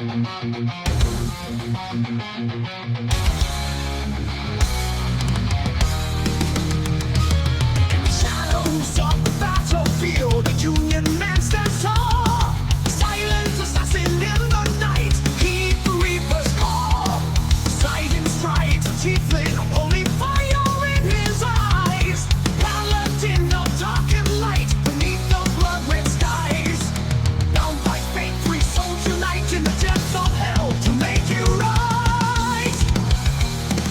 Shadows of the battlefield, a Union man stands tall. Silent assassin in the night, heed the reaper's call. Siding strikes, Tiefling, holy fire in his eyes. Paladin of dark and light, beneath the blood-red skies. Bound by fate, three souls unite in the depths of hell to make you right.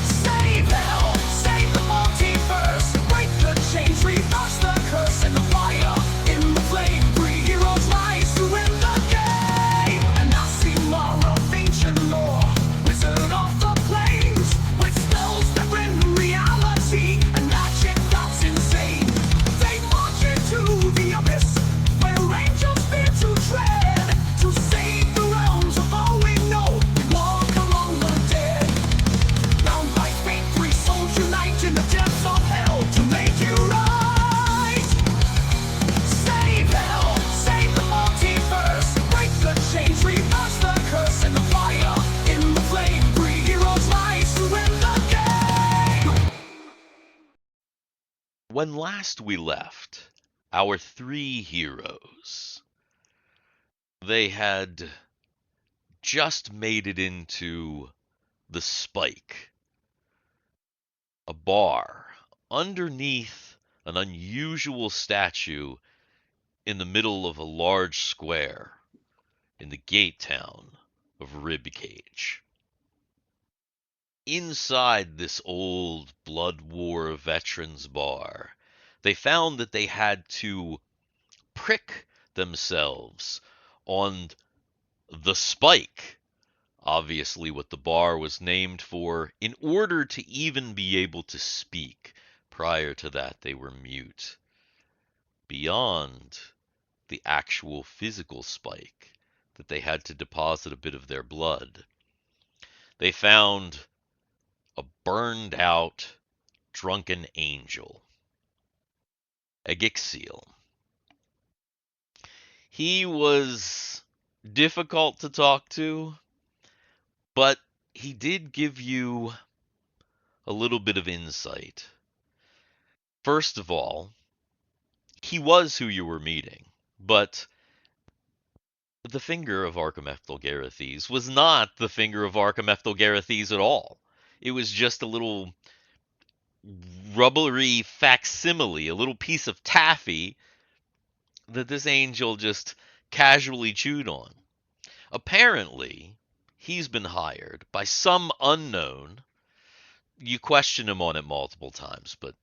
Save hell, save the multiverse, break the chains, reverse the curse, and the fire in the flame. Three heroes rise to win the game. An Aasimar of ancient lore, wizard of the plains, with spells that rend reality and magic that's insane. They march into the abyss where angels fear to tread. To save the realms of all we know, we walk among the dead. Bound by fate, three souls unite in the depths of hell to make you right. Save hell, save the multiverse, break the chains, reverse the curse, and the fire in the flame. Three heroes rise to win the game. When last we left, our three heroes, they had just made it into the Spike, a bar underneath an unusual statue in the middle of a large square in the gate town of Ribcage. Inside this old Blood War veterans bar, they found that they had to prick themselves on the Spike, obviously what the bar was named for, in order to even be able to speak. Prior to that, they were mute. Beyond the actual physical spike that they had to deposit a bit of their blood, they found a burned out, drunken angel, Agixiel. He was difficult to talk to, but he did give you a little bit of insight. First of all, he was who you were meeting, but the finger of Archimethil Garrethes was not the finger of Archimethil Garrethes at all. It was just a little rubbery facsimile, a little piece of taffy that this angel just casually chewed on. Apparently, he's been hired by some unknown. You question him on it multiple times, but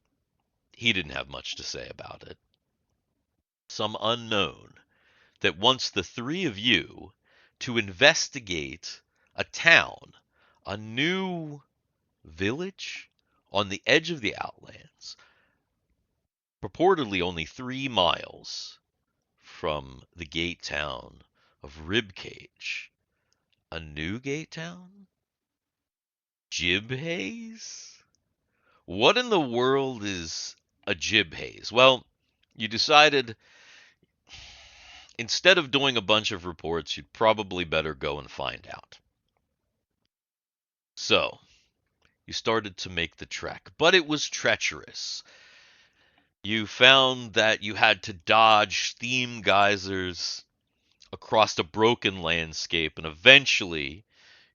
he didn't have much to say about it. Some unknown that wants the three of you to investigate a town, a new village on the edge of the Outlands, purportedly only 3 miles from the gate town of Ribcage. A new gate town? Jibhaze? What in the world is a Jibhaze? Well, you decided instead of doing a bunch of reports, you'd probably better go and find out. So, you started to make the trek, but it was treacherous. You found that you had to dodge steam geysers across a broken landscape, and eventually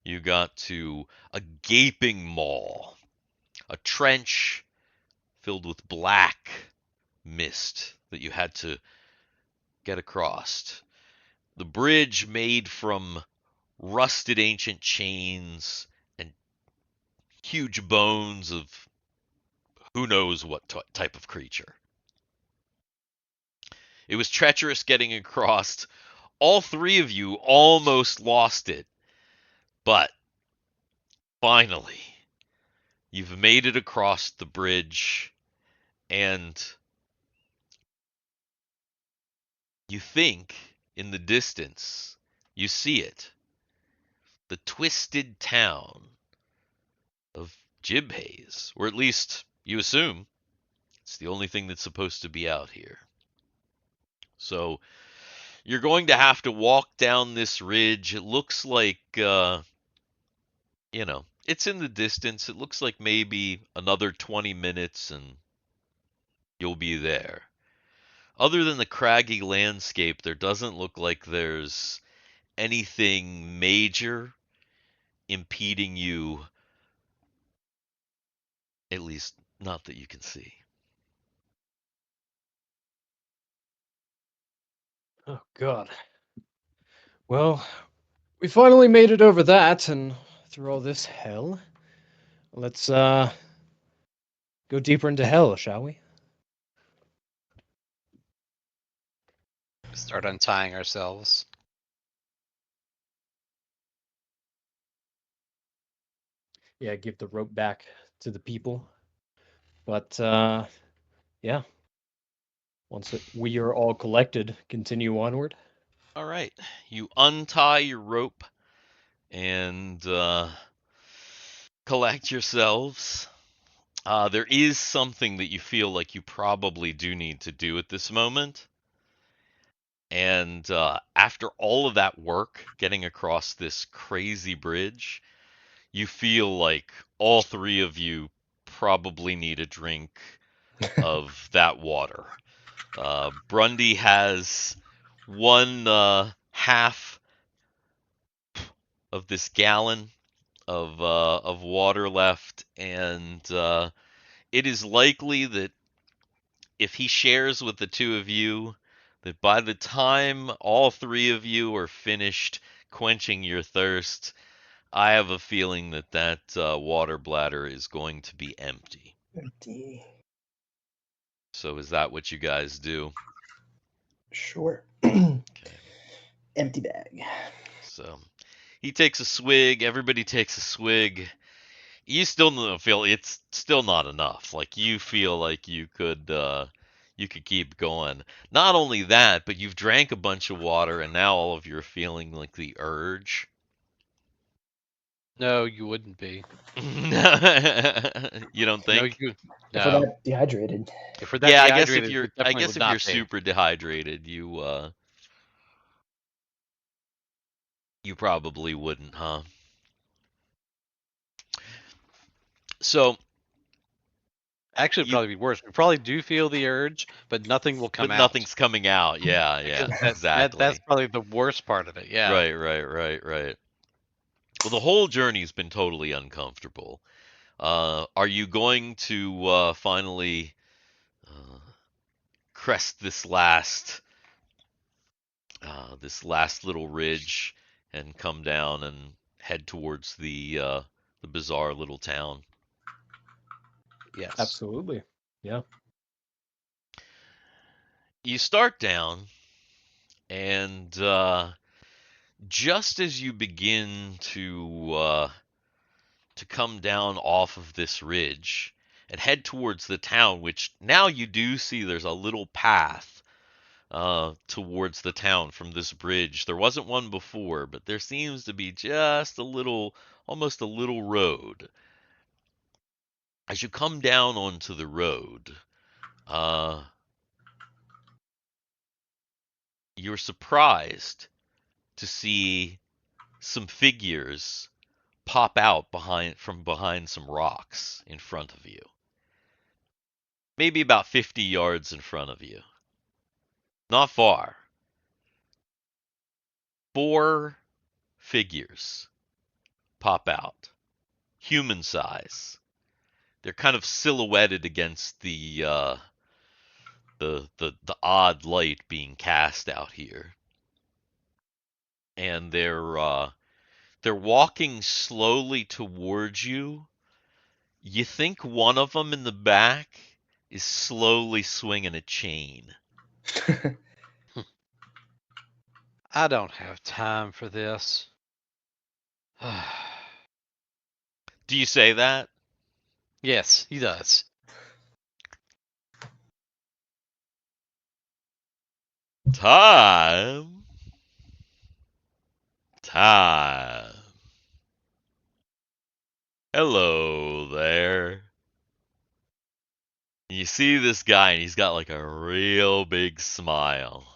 you got to a gaping maw, a trench filled with black mist that you had to get across. The bridge made from rusted ancient chains and huge bones of who knows what type of creature. It was treacherous getting across. All 3 of you almost lost it. But finally, you've made it across the bridge, and you think in the distance you see it. The twisted town of Jibhaze, or at least you assume it's the only thing that's supposed to be out here. So You're going to have to walk down this ridge. It looks like, it's in the distance. It looks like maybe another 20 minutes and you'll be there. Other than the craggy landscape, there doesn't look like there's anything major impeding you, at least not that you can see. Oh, God. Well, we finally made it over that and through all this hell. Let's, go deeper into hell, shall we? Start untying ourselves. Yeah, give the rope back to the people. But, yeah. Once we are all collected, continue onward. All right. You untie your rope and collect yourselves. There is something that you feel like you probably do need to do at this moment. And after all of that work, getting across this crazy bridge, you feel like all three of you probably need a drink of that water. Grundy has one half of this gallon of water left, and it is likely that if he shares with the two of you, that by the time all three of you are finished quenching your thirst, I have a feeling that water bladder is going to be empty. Empty. So is that what you guys do? Sure. Okay. Empty bag. So he takes a swig. Everybody takes a swig. You still don't feel it's still not enough. Like you feel like you could keep going. Not only that, but you've drank a bunch of water, and now all of you are feeling like the urge. No, you wouldn't be. You don't No, think? you. If we're No. that dehydrated. If we're that Yeah, dehydrated, we I definitely guess would if not you're be. super dehydrated, you probably wouldn't, huh? So Actually, it'd you, probably be worse. We probably do feel the urge, but nothing will come but out. nothing's coming out. Yeah, yeah, That's exactly. probably the worst part of it. Yeah. Right. Well, the whole journey's been totally uncomfortable. Are you going to finally uh, crest this last little ridge and come down and head towards the bizarre little town? Yes. Absolutely. Yeah. You start down, and just as you begin to come down off of this ridge and head towards the town, which now you do see there's a little path towards the town from this bridge. There wasn't one before, but there seems to be just almost a little road. As you come down onto the road, you're surprised to see some figures pop out from behind some rocks in front of you. Maybe about 50 yards in front of you. Not far. 4 figures pop out. Human size. They're kind of silhouetted against the odd light being cast out here. And they're walking slowly towards you. You think one of them in the back is slowly swinging a chain. I don't have time for this. Do you say that? Yes, he does. Time. Hello there. You see this guy, and he's got like a real big smile.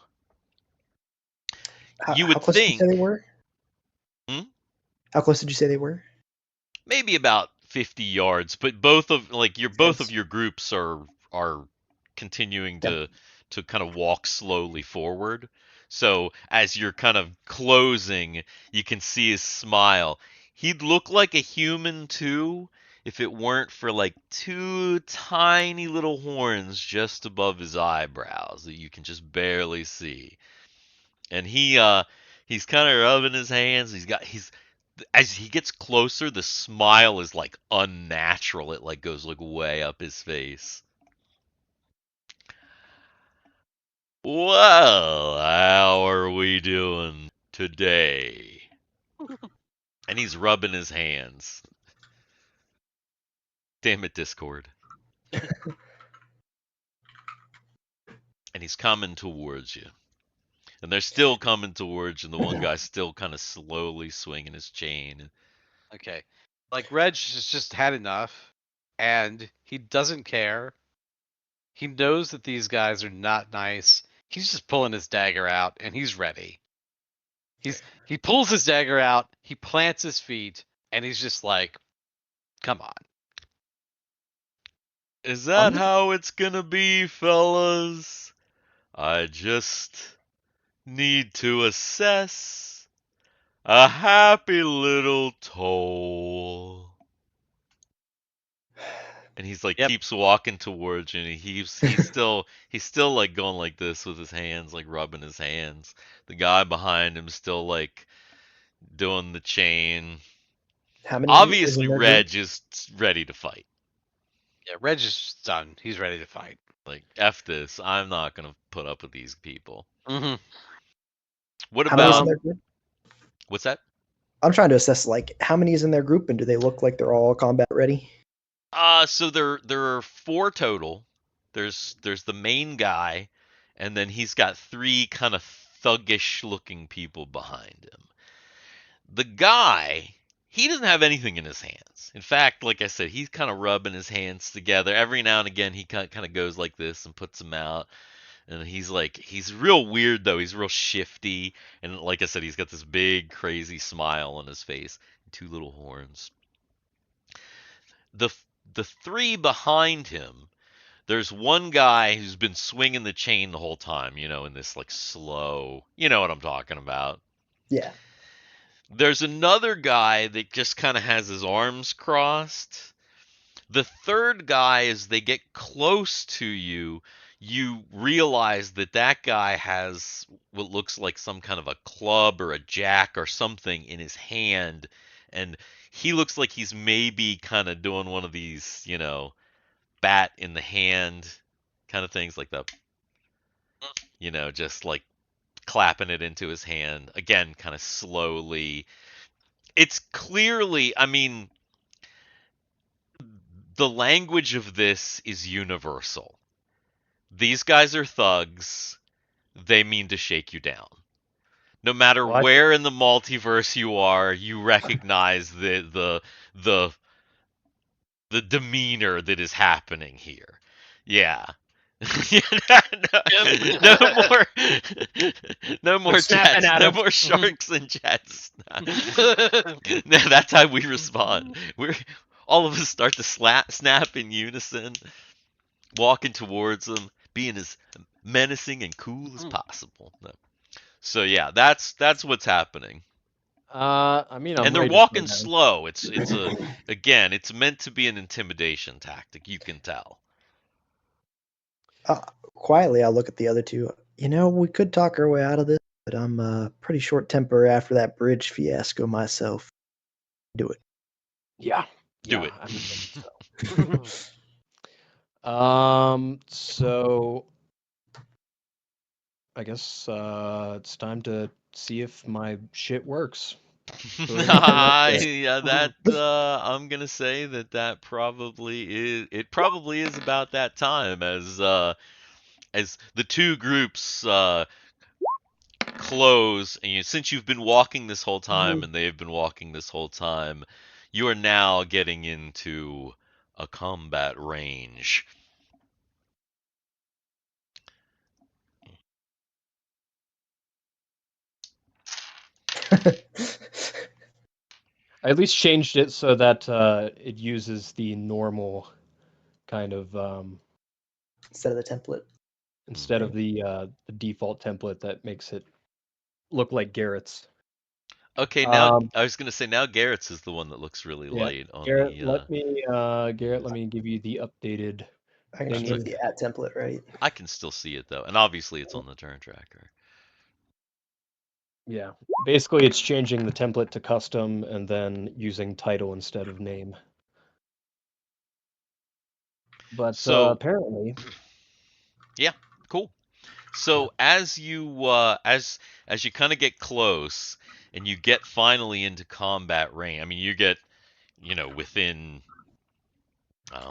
You How would close did you say think they were? Hmm? How close did you say they were? maybe about 50 yards, but both of Sense. your groups are continuing Yep. to kind of walk slowly forward. So as you're kind of closing, you can see his smile. He'd look like a human too if it weren't for like two tiny little horns just above his eyebrows that you can just barely see. And he's kind of rubbing his hands. He's as he gets closer, the smile is like unnatural. It like goes like way up his face. Well, how are we doing today? And he's rubbing his hands. Damn it, Discord. And he's coming towards you. And they're still coming towards you, and the one guy's still kind of slowly swinging his chain. Okay. Like Reg has just had enough, and he doesn't care. He knows that these guys are not nice. He's just pulling his dagger out, and he's ready. He pulls his dagger out, he plants his feet, and he's just like, "Come on." Is that how it's gonna be, fellas? I just need to assess a happy little toll. And he's like Yep. keeps walking towards you, and he's still like going like this with his hands, like rubbing his hands. The guy behind him still like doing the chain. How many is Obviously in their group? Reg is ready to fight. Yeah, Reg is done. He's ready to fight. Like F this, I'm not gonna put up with these people. Mm-hmm. What How many is about in their group? what's that? I'm trying to assess like how many is in their group and do they look like they're all combat ready? So there are four total. There's the main guy, and then he's got three kind of thuggish looking people behind him. The guy, he doesn't have anything in his hands. In fact, like I said, he's kind of rubbing his hands together. Every now and again, he kind of goes like this and puts them out. And he's real weird though. He's real shifty, and like I said, he's got this big crazy smile on his face, and two little horns. The the three behind him, there's one guy who's been swinging the chain the whole time, in this like slow, you know what I'm talking about. Yeah. There's another guy that just kind of has his arms crossed. The third guy, as they get close to you, you realize that that guy has what looks like some kind of a club or a jack or something in his hand, and he looks like he's maybe kind of doing one of these, bat in the hand kind of things like that. Just like clapping it into his hand again, kind of slowly. It's clearly, I mean, the language of this is universal. These guys are thugs. They mean to shake you down. No matter What? where in the multiverse you are, you recognize the the demeanor that is happening here. Yeah. No more no more They're snapping jets. at No him. more sharks and jets. No, that's how we respond. We're all of us start to snap in unison, walking towards them, being as menacing and cool as possible. No. So yeah, that's what's happening. I mean, I'm And they're ready to walking throw down. slow. Again, it's meant to be an intimidation tactic. You can tell. Quietly, I'll look at the other two. We could talk our way out of this, but I'm pretty short temper after that bridge fiasco myself. Do it. Yeah. Do yeah, it. I mean, so I guess it's time to see if my shit works. Yeah, that I'm gonna say that probably is. It probably is about that time as the two groups close, and since you've been walking this whole time and they've been walking this whole time, you are now getting into a combat range. I at least changed it so that it uses the normal kind of Instead of the template. instead of the default template that makes it look like Garrett's. Okay, now Um, I was gonna say now Garrett's is the one that looks really yeah, light on Garrett, the. let me give you the updated I can That's change thingy. the okay. at template, right? I can still see it though, and obviously it's on the turn tracker. Yeah, basically it's changing the template to custom and then using title instead of name. But So apparently, yeah, cool. So as you kind of get close and you get finally into combat range, I mean you get within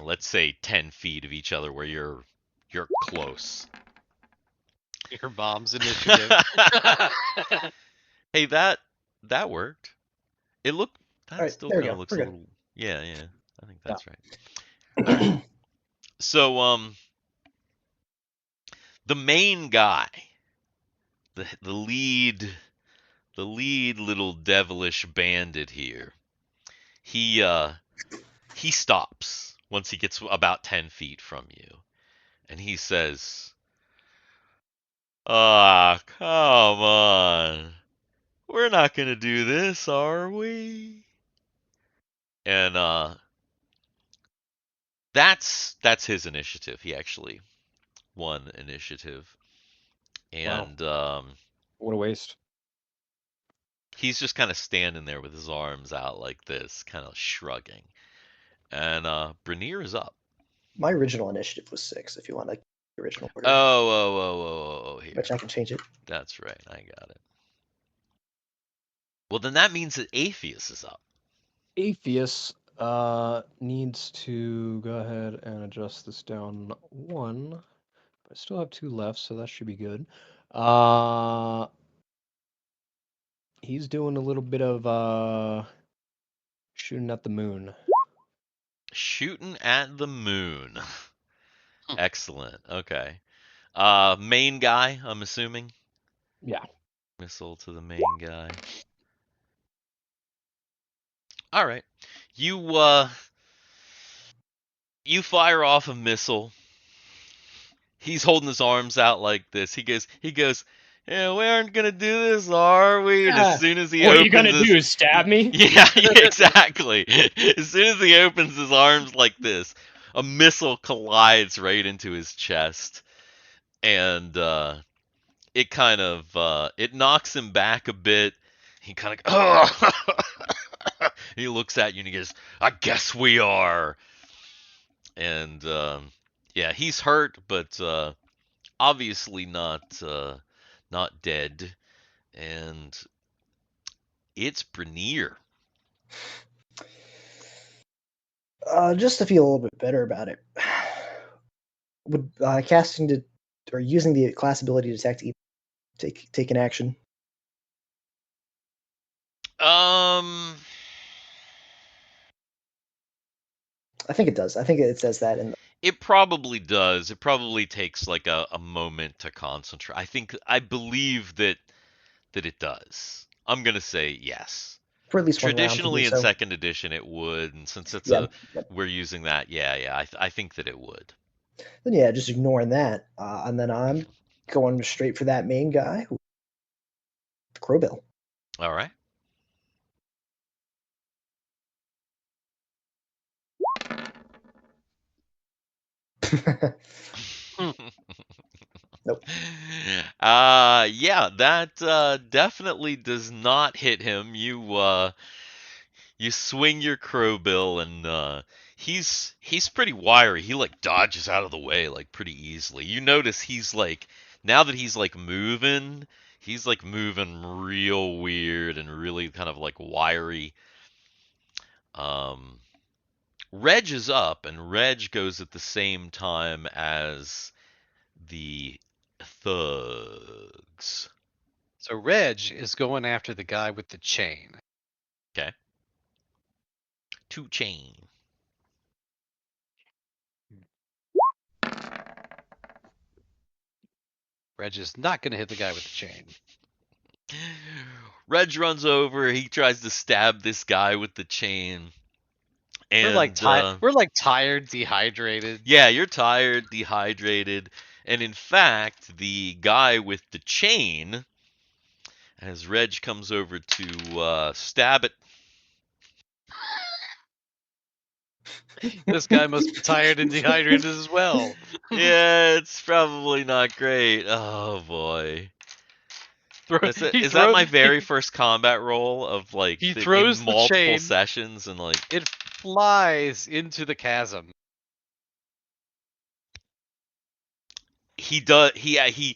let's say 10 feet of each other where you're close. Your mom's initiative. Hey, that worked. It looked All that right, still there we kind of go. looks We're a good. little yeah. I think yeah. that's right. All right. So the main guy, the lead little devilish bandit here. He stops once he gets about 10 feet from you and he says, "Ah, come on. We're not going to do this, are we?" And that's his initiative. He actually won initiative. Wow, And what a waste. he's just kind of standing there with his arms out like this, kind of shrugging. And Brunyr is up. My original initiative was 6. If you want like the original Oh, order, oh, oh, oh, oh, here. which I can change it. That's right. I got it. Well, then that means that Aepheus is up. Aepheus needs to go ahead and adjust this down 1. I still have 2 left, so that should be good. He's doing a little bit of shooting at the moon. Shooting at the moon. Excellent. Okay. Main guy, I'm assuming. Yeah. Missile to the main guy. All right. You fire off a missile. He's holding his arms out like this. He goes, "Yeah, we aren't gonna do this, are we?" And as Ah, soon as he what are you opens gonna his, do? Stab me? yeah, exactly. As soon as he opens his arms like this, a missile collides right into his chest, and it knocks him back a bit. He kind of, he looks at you and he goes, "I guess we are." And yeah, he's hurt, but obviously not dead. And it's Brunyr. Just to feel a little bit better about it, would casting to or using the class ability detect take an action? Um, I think it does. I think it says that in. it probably does. It probably takes like a moment to concentrate. I believe that it does. I'm gonna say yes. For at least one round to do Traditionally in so. second edition it would, and since Yeah. Yep. we're using that, yeah, I think that it would. Then yeah, just ignoring that, and then I'm going straight for that main guy, Crowbill. All right. Nope. Yeah, that definitely does not hit him. You swing your crowbill and he's pretty wiry. He like dodges out of the way like pretty easily. You notice he's like now that he's like moving real weird and really kind of like wiry. Um Reg is up and Reg goes at the same time as the thugs. So Reg is going after the guy with the chain. Okay. Two chain. Reg is not going to hit the guy with the chain. Reg runs over. He tries to stab this guy with the chain. We're like And tired. We're like tired, dehydrated. yeah, you're tired, dehydrated, and in fact, the guy with the chain, as Reg comes over to stab it, This guy must be tired and dehydrated as well. yeah, it's probably not great. Oh boy. He Is that throw my he, very first combat roll of like he in throws the multiple chain. sessions and like It flies into the chasm. he does he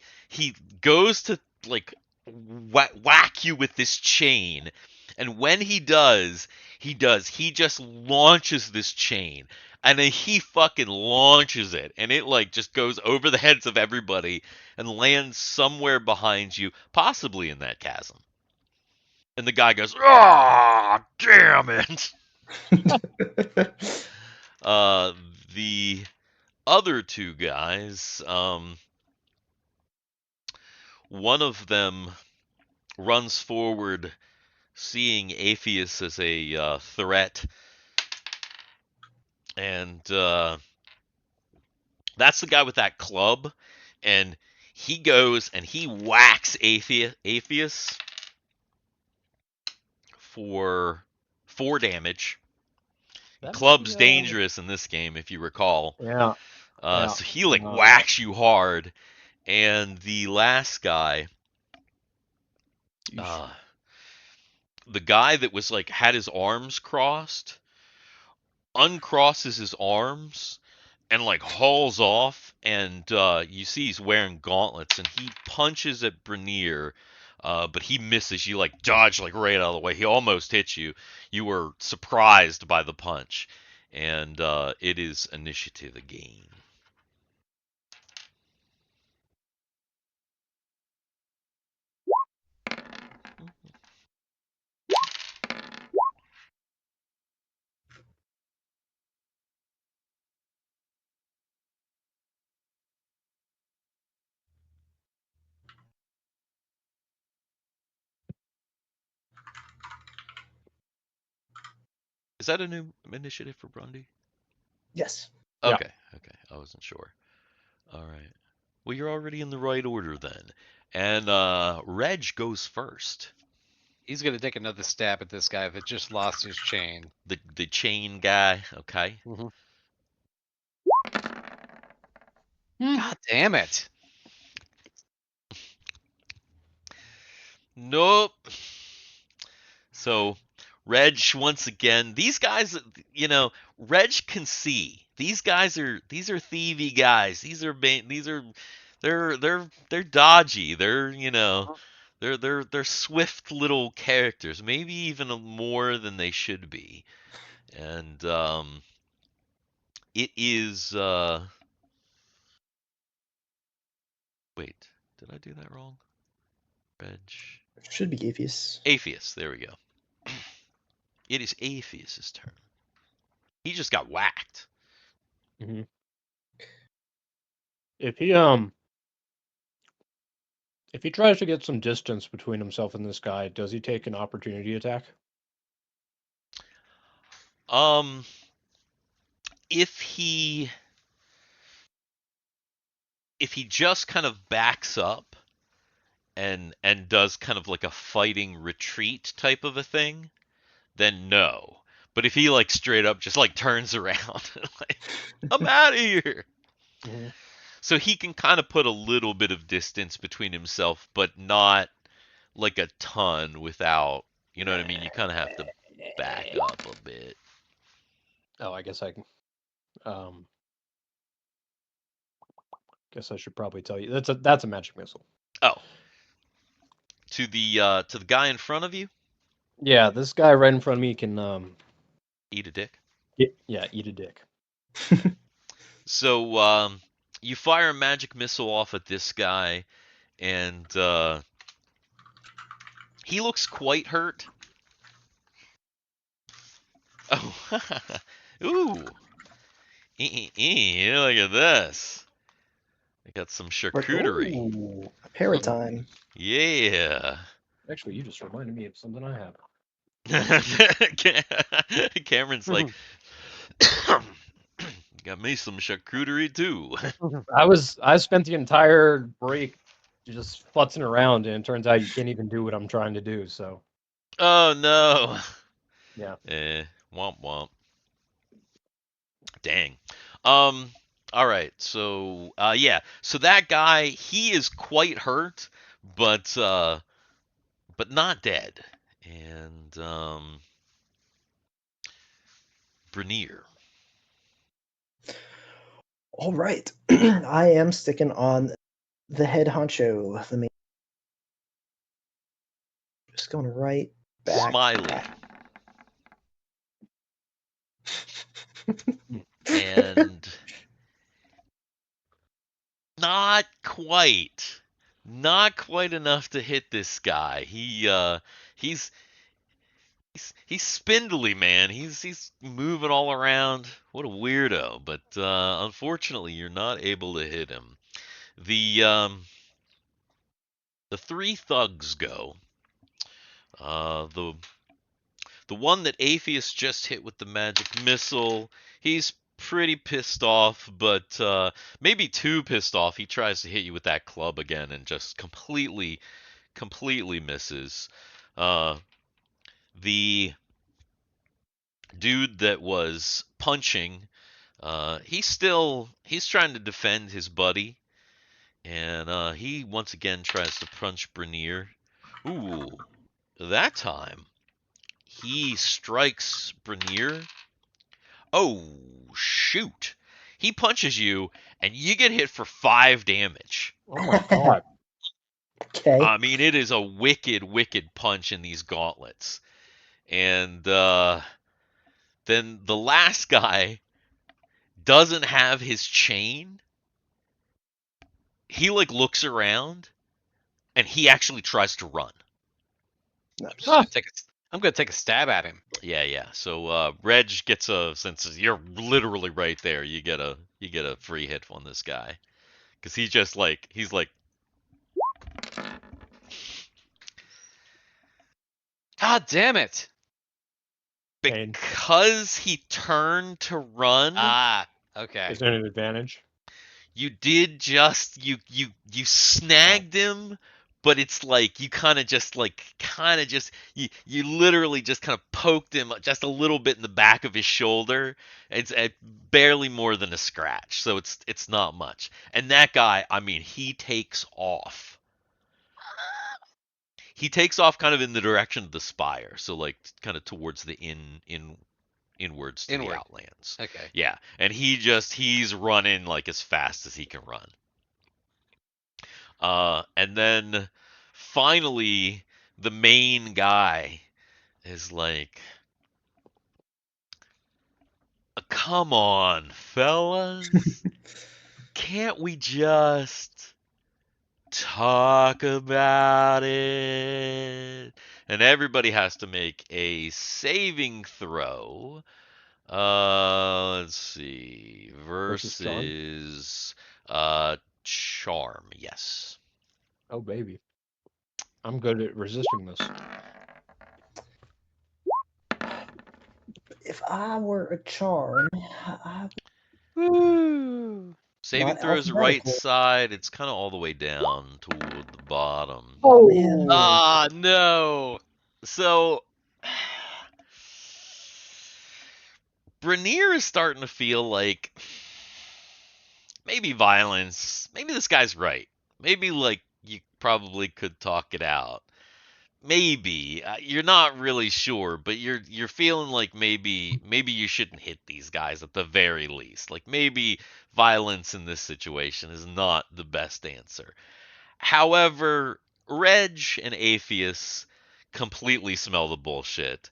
goes to like whack you with this chain, and when he just launches this chain, and then he fucking launches it, and it like just goes over the heads of everybody and lands somewhere behind you, possibly in that chasm. And the guy goes, "Ah, damn it!" The other two guys, one of them runs forward, seeing Aepheus as a threat, and that's the guy with that club, and he goes and he whacks Aepheus for 4 damage. Club's dangerous in this game, if you recall. Yeah. So he like whacks you hard, and the last guy, the guy that was like had his arms crossed, uncrosses his arms and like hauls off, and you see he's wearing gauntlets, and he punches at Brunyr, but he misses. You like dodge like right out of the way. He almost hits you. You were surprised by the punch, and it is initiative again. Is that a new initiative for Brundy? Yes. Yeah. Okay, okay. I wasn't sure. All right. Well, you're already in the right order then. And Reg goes first. He's gonna take another stab at this guy that just lost his chain. The chain guy, okay? Mm-hmm. God damn it! Nope. So, Reg once again. These guys, Reg can see. These are thievy guys. They're dodgy. They're swift little characters. Maybe even more than they should be. And it is wait, did I do that wrong? Reg. Should be Aepheus. Aepheus, there we go. It is Aepheus' turn. He just got whacked. Mm-hmm. If he tries to get some distance between himself and this guy, does he take an opportunity attack? If he just kind of backs up and does kind of like a fighting retreat type of a thing, then no. But if he like straight up just like turns around and like, I'm out of here. Mm-hmm. So he can kind of put a little bit of distance between himself, but not like a ton without, you know what I mean? You kind of have to back up a bit. Oh, I guess I can. Guess I should probably tell you that's a magic missile. Oh, to the guy in front of you? Yeah, this guy right in front of me can Eat a dick. eat a dick. So you fire a magic missile off at this guy, and he looks quite hurt. Oh, ooh. Look at this. I got some charcuterie. Ooh, a paratime. Yeah. Actually, you just reminded me of something I have. Cameron's like, got me some charcuterie too. I spent the entire break just futzing around, and it turns out you can't even do what I'm trying to do. So Oh no. yeah. Womp womp. Dang. Um. All right. So, yeah. So that guy, he is quite hurt, but not dead. And Brunyr. All right. I am sticking on the head honcho, the main. Just going right back. Smiley. And not quite. Not quite enough to hit this guy. He's he's spindly, man. He's moving all around. What a weirdo. But unfortunately, you're not able to hit him. The three thugs go. The one that Aepheus just hit with the magic missile, he's pretty pissed off, but maybe too pissed off. He tries to hit you with that club again and just completely misses. The dude that was punching, he's trying to defend his buddy, and he once again tries to punch Brunyr. Ooh, that time he strikes Brunyr. Oh, shoot. He punches you, and you get hit for 5 damage. Oh my god. Okay. I mean, it is a wicked, wicked punch in these gauntlets. And then the last guy doesn't have his chain. He, like, looks around, and he actually tries to run. Nice. I'm gonna take a stab at him. Yeah. So Reg gets since you're literally right there, you get a free hit on this guy. Because he's like, God damn it! Pain. because he turned to run, Ah, okay. Is there an advantage? you did just you snagged him, but it's like you you literally just kind of poked him just a little bit in the back of his shoulder. It's barely more than a scratch, so it's not much. And that guy, I mean, he takes off. He takes off kind of in the direction of the spire, so like kind of towards the inwards to Inward. the Outlands. Okay. Yeah, and he's running like as fast as he can run. And then finally the main guy is like, come on, fellas. Can't we just talk about it? And everybody has to make a saving throw. Let's see. Versus charm? Versus charm, yes. Oh baby. I'm good at resisting this. If I were a charm, I Woo! Saving Not throw is right alphabetical. side. It's kind of all the way down toward the bottom. Oh man. Ah, no. So Brunyr is starting to feel like maybe violence. Maybe this guy's right. Maybe like you probably could talk it out. Maybe you're not really sure, but you're feeling like maybe you shouldn't hit these guys at the very least. Like maybe violence in this situation is not the best answer. However, Reg and Aepheus completely smell the bullshit,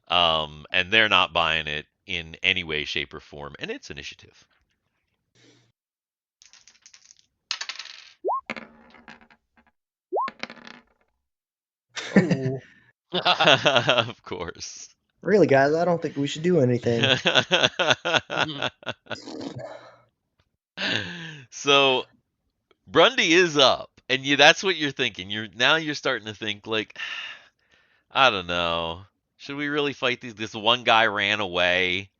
and they're not buying it in any way, shape, or form. And it's initiative. Oh. Of course. Really, guys, I don't think we should do anything. So Brundy is up, And that's what you're thinking. You're starting to think like, I don't know. Should we really fight these? This one guy ran away.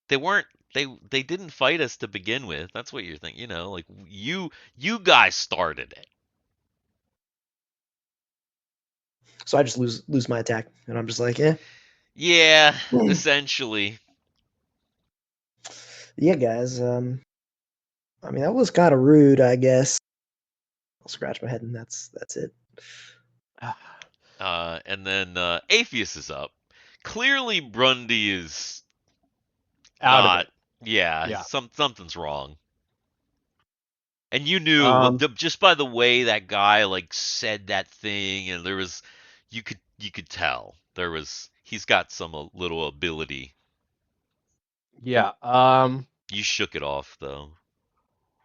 They weren't. They didn't fight us to begin with. That's what you're thinking. Like you guys started it. So I just lose my attack, and I'm just like, eh. Yeah, essentially. Yeah, guys. I mean, that was kind of rude, I guess. I'll scratch my head, and that's it. And then Aepheus is up. Clearly, Brundy is Out of not. it. Yeah, Yeah. something's wrong. And you knew just by the way that guy like said that thing, and you could tell he's got some little ability. Yeah. You shook it off though.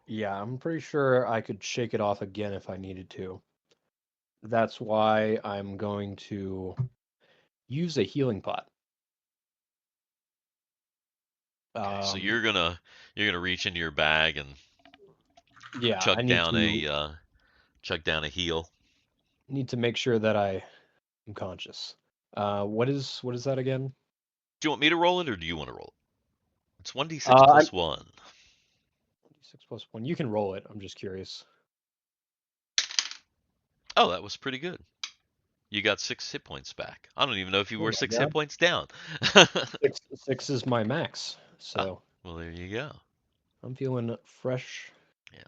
Yeah, I'm pretty sure I could shake it off again if I needed to. That's why I'm going to use a healing pot. Okay, so you're gonna reach into your bag and Yeah, I chuck need down to a heal. make sure that I am conscious. What is that again? Do you want me to roll it or do you want to roll it? It's 1d6 I'm plus 1. 6 plus 1. You can roll it. I'm just curious. Oh, that was pretty good. You got 6 hit points back. I don't even know if you Oh were my 6 God. hit points down. 6 is my max. So Well, there you go. I'm feeling fresh. Yeah.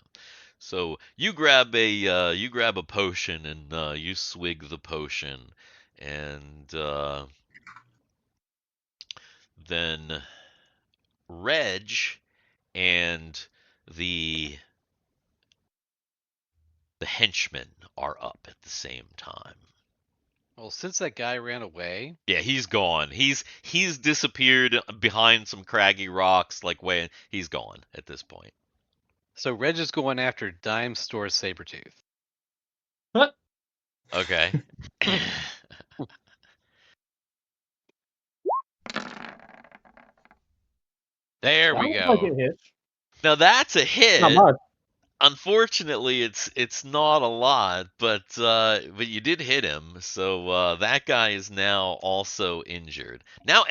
So you grab a potion and you swig the potion, and then Reg and the henchmen are up at the same time. Well, since that guy ran away, Yeah, he's gone. He's disappeared behind some craggy rocks. Like he's gone at this point. so Reg is going after Dime Store Sabretooth. Okay. There That we looks like go. it hit. Now that's a Not hit. much. Unfortunately, it's not a lot, but you did hit him, so that guy is now also injured. Now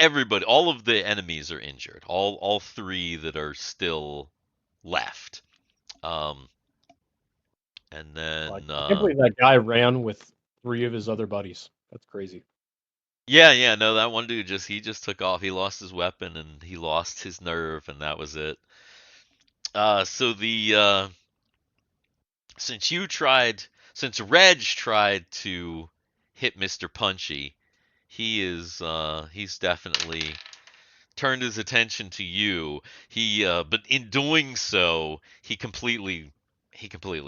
all of the enemies are injured. All 3 that are still left. And then I can't believe that guy ran with 3 of his other buddies. That's crazy. yeah, no, that one dude he just took off. He lost his weapon and he lost his nerve, and that was it. So the since Reg tried to hit Mr. Punchy, he's definitely turned his attention to you. But in doing so, he completely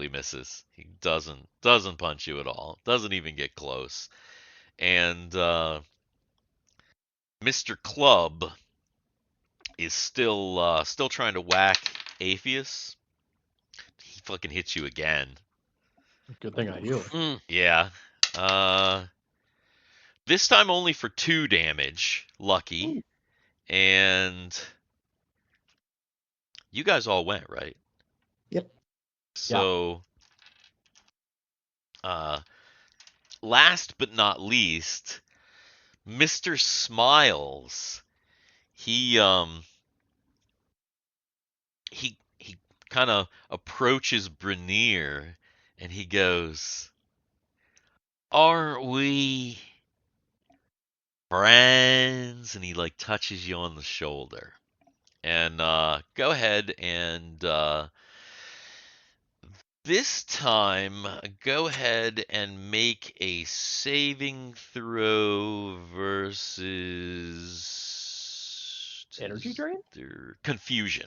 misses. He doesn't punch you at all. Doesn't even get close. And Mr. Club is still trying to whack Aepheus. He fucking hits you again. Good thing I healed. Yeah. This time only for 2 damage. Lucky. Ooh. And you guys all went, right? Yep. So, last but not least, Mr. Smiles. He kind of approaches Brunyr and he goes, "Aren't we friends?" And he like touches you on the shoulder. And go ahead and this time, go ahead and make a saving throw versus Energy drain? confusion.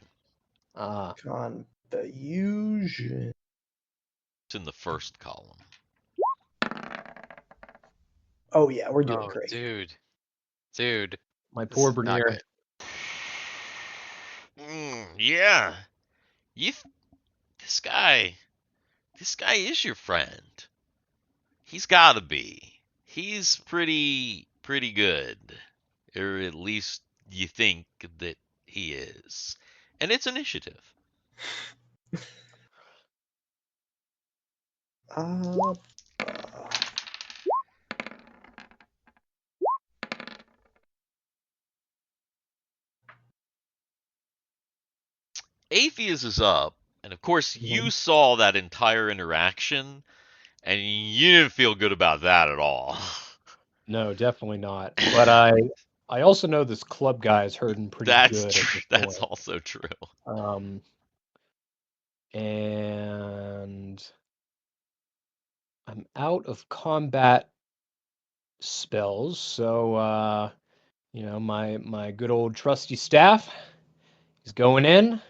Confusion. It's in the first column. Oh yeah, we're doing Oh, great. dude, My this poor is not Brunyr. good. Yeah. This guy is your friend. He's got to be. He's pretty good, or at least you think that he is. And it's initiative. Uh, Aepheus is up, and of course you Mhm. saw that entire interaction, and you didn't feel good about that at all. No, definitely not. But I also know this club guy is hurting pretty That's good at true. this That's point. also true. And I'm out of combat spells, so my good old trusty staff is going in.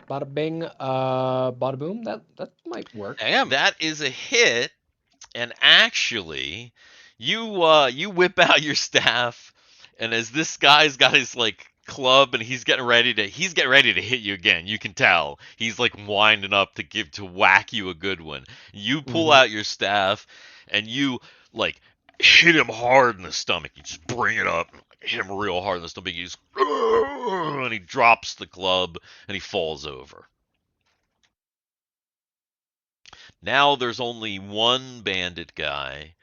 Bada bing, bada boom. That might work. Damn. That is a hit, and actually, you whip out your staff, and as this guy's got his like club and he's getting ready to hit you again. You can tell he's like winding up to whack you a good one. You pull Mhm. out your staff, and you like hit him hard in the stomach. You just bring it up, hit him real hard in the stomach. He's and he drops the club and he falls over. Now there's only one bandit guy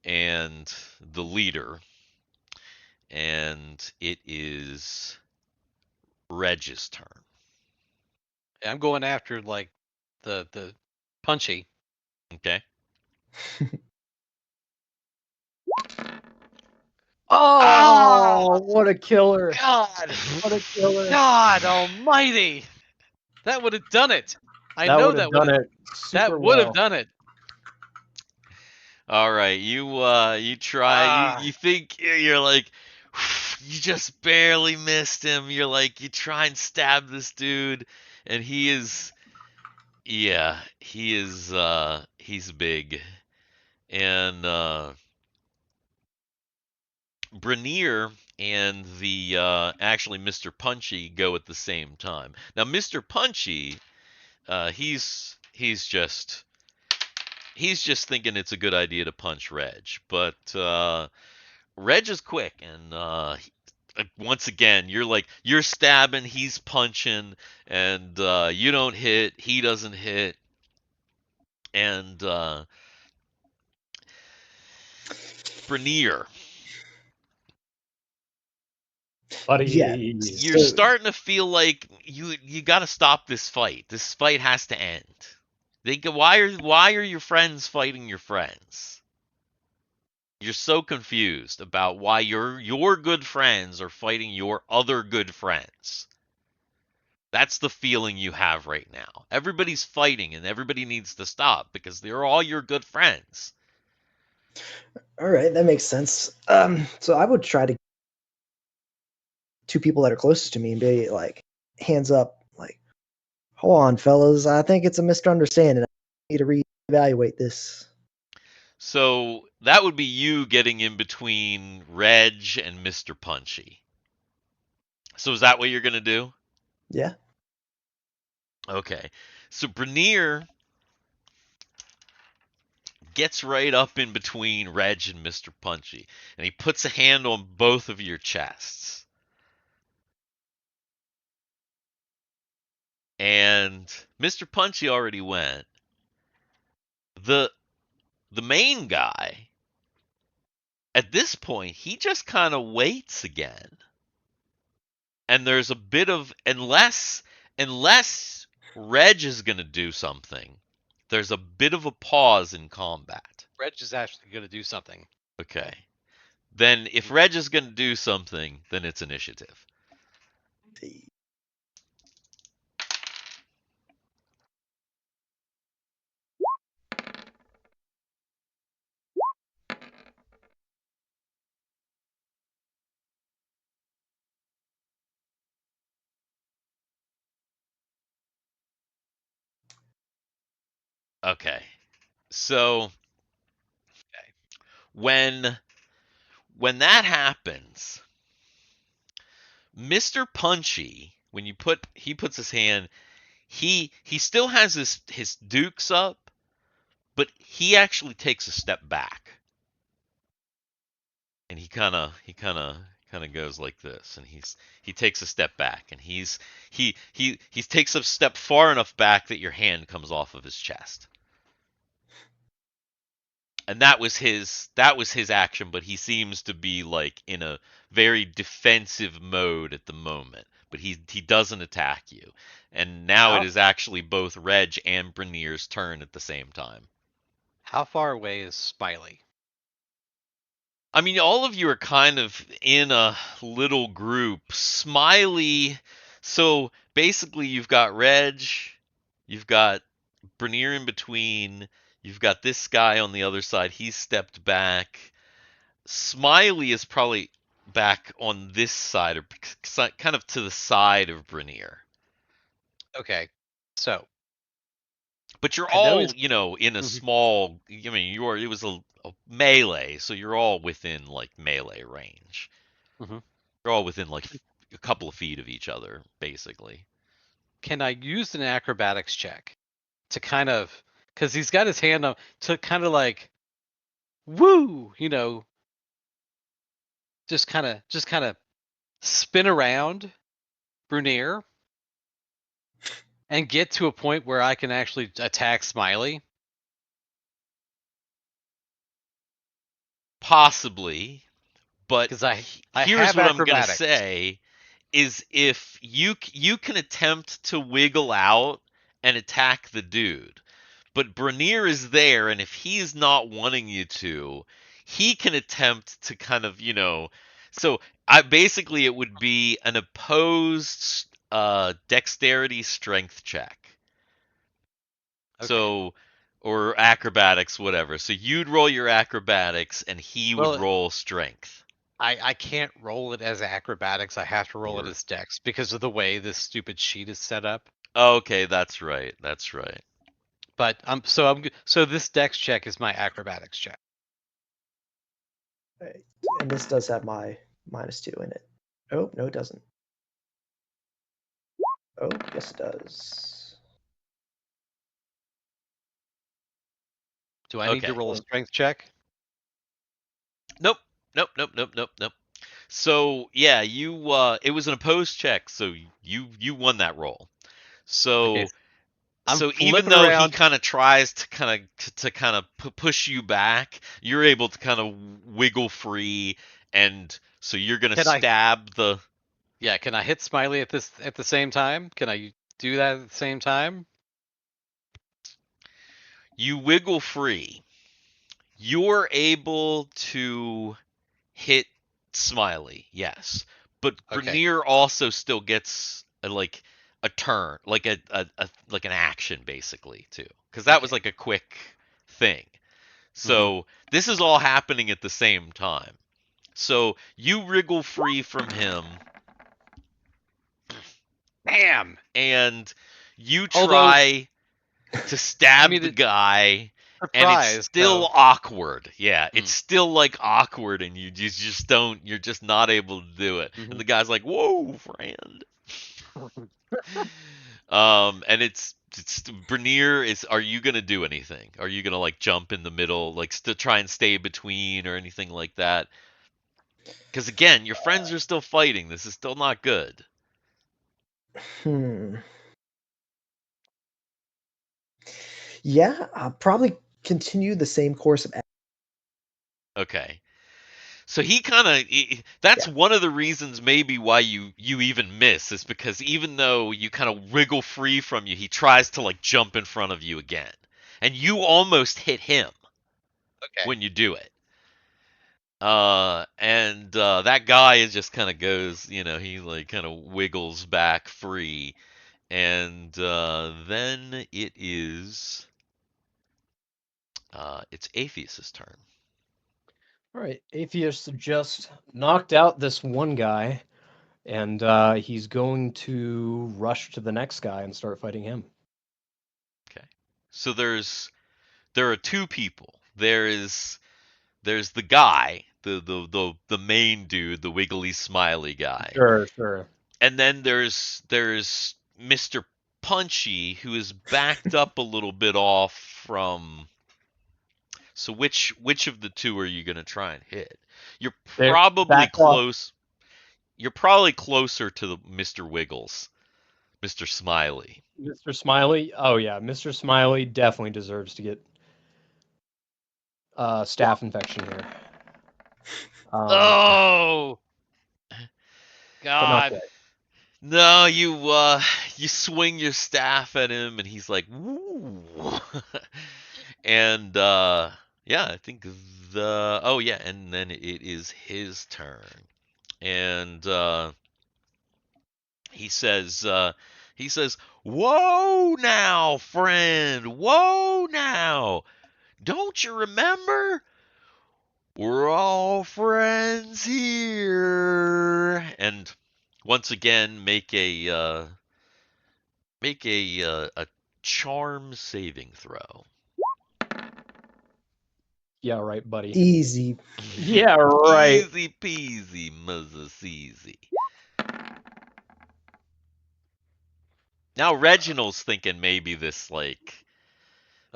and the leader, and it is Reg's turn. I'm going after like the punchy. Okay. Oh, what a killer! God, What a killer! God Almighty! That would have done it. I That know would have that would done have. it super That would have well. done it. All right, you try. You think you're like you just barely missed him. You're like you try and stab this dude, and he is he's big, and Brunyr and the actually Mr. Punchy go at the same time. Now Mr. Punchy, he's just thinking it's a good idea to punch Reg, but Reg is quick, and once again you're stabbing, he's punching, and you don't hit, he doesn't hit, and Brunyr, Yeah. Buddy. you're So, starting to feel like you got to stop this fight. This fight has to end. Why are your friends fighting your friends? You're so confused about why your good friends are fighting your other good friends. That's the feeling you have right now. Everybody's fighting and everybody needs to stop because they're all your good friends. all right, that makes sense. So I would try to two people that are closest to me and be like, hands up, like, hold on, fellas, I think it's a misunderstanding. I need to reevaluate this. So that would be you getting in between Reg and Mr. Punchy. So is that what you're going to do? Yeah. Okay. So Brunyr gets right up in between Reg and Mr. Punchy, and he puts a hand on both of your chests. And Mr. Punchy already went. The main guy, at this point, he just kind of waits again. And there's a bit of unless Reg is going to do something, there's a bit of a pause in combat. Reg is actually going to do something. Okay. Then if Reg is going to do something, then it's initiative. Okay. So when that happens, Mr. Punchy, when he puts his hand, he still has his dukes up, but he actually takes a step back. And he kind of goes like this, and he takes a step back, and he takes a step far enough back that your hand comes off of his chest. And that was his action, but he seems to be like in a very defensive mode at the moment. But he doesn't attack you. And now it is actually both Reg and Brynyr's turn at the same time. How far away is Smiley? I mean, all of you are kind of in a little group. Smiley. So basically, you've got Reg, you've got Brunyr in between, you've got this guy on the other side. He's stepped back. Smiley is probably back on this side, or kind of to the side of Brunyr. Okay, so But you're I know all, he's in a Mhm. small. I mean, it was a melee, so you're all within like melee range. Mhm. You're all within like a couple of feet of each other, basically. Can I use an acrobatics check to kind of, because he's got his hand up to kind of like, woo, just kind of spin around Brunyr and get to a point where I can actually attack Smiley? Possibly, but Because I here's have what I'm gonna acrobatics. say: is if you can attempt to wiggle out and attack the dude, but Brunyr is there, and if he's not wanting you to, he can attempt to kind of, So I basically it would be an opposed dexterity strength check. Okay. So or acrobatics, whatever. So you'd roll your acrobatics, and he would Well, roll strength. I can't roll it as acrobatics. I have to roll it Or as dex because of the way this stupid sheet is set up. okay, that's right. That's right. But so this dex check is my acrobatics check. And this does have my -2 in it. Oh, no, it doesn't. Oh, yes, it does. Do I need to Okay. roll a strength check? Nope. Nope. Nope. Nope. Nope. Nope. So yeah, it was an opposed check, so you won that roll. Okay, So I'm even flipping though he around. kind of tries to kind of push you back, you're able to kind of wiggle free, and so you're gonna Can I? stab the. Yeah, can I hit Smiley at the same time? Can I do that at the same time? You wiggle free. You're able to hit Smiley, yes, but Okay. Brunyr also still gets a turn, like like an action basically too, because that was Okay. like a quick thing. hmm So this is all happening at the same time. So you wriggle free from him, Bam. and you Although, try to I stab mean, the it's guy, and it's surprise. still So. awkward. Yeah, it's Mm, still like awkward, and just don't. You're just not able to do it. And hmm the guy's like, "Whoa, friend." And it's Brunyr is. Are you gonna do anything? Are you gonna like jump in the middle, like to try and stay between or anything like that? Because again, your friends are still fighting. This is still not good. Hmm. Yeah, I'll probably continue the same course of. Okay. So he kind of that's Yeah. one of the reasons maybe why you even miss is because even though you kind of wriggle free from you, he tries to like jump in front of you again. And you almost hit him Okay. when you do it. And that guy is just kind of goes, he like kind of wiggles back free. And then it's Aepheus' turn. All right, Aepheus just knocked out this one guy, and he's going to rush to the next guy and start fighting him. Okay. So there are two people. There's the guy, the main dude, the wiggly smiley guy. Sure, sure. And then there's Mr. Punchy, who is backed up a little bit off from. So which of the two are you gonna try and hit? You're They're probably backed off. close. You're probably closer to the Mr. Wiggles, Mr. Smiley. Mr. Smiley. Oh yeah, Mr. Smiley definitely deserves to get staph infection here. Oh But not God. quite. No, you swing your staff at him and he's like, "Woo." And yeah, I think oh yeah, and then it is his turn. And he says he says, "Whoa now, friend. Whoa now. Don't you remember? We're all friends here." And once again, make a charm saving throw. Yeah, right, buddy. Easy. Yeah, right. Easy peasy, Mrs. Easy. Now Reginald's thinking maybe this Oh,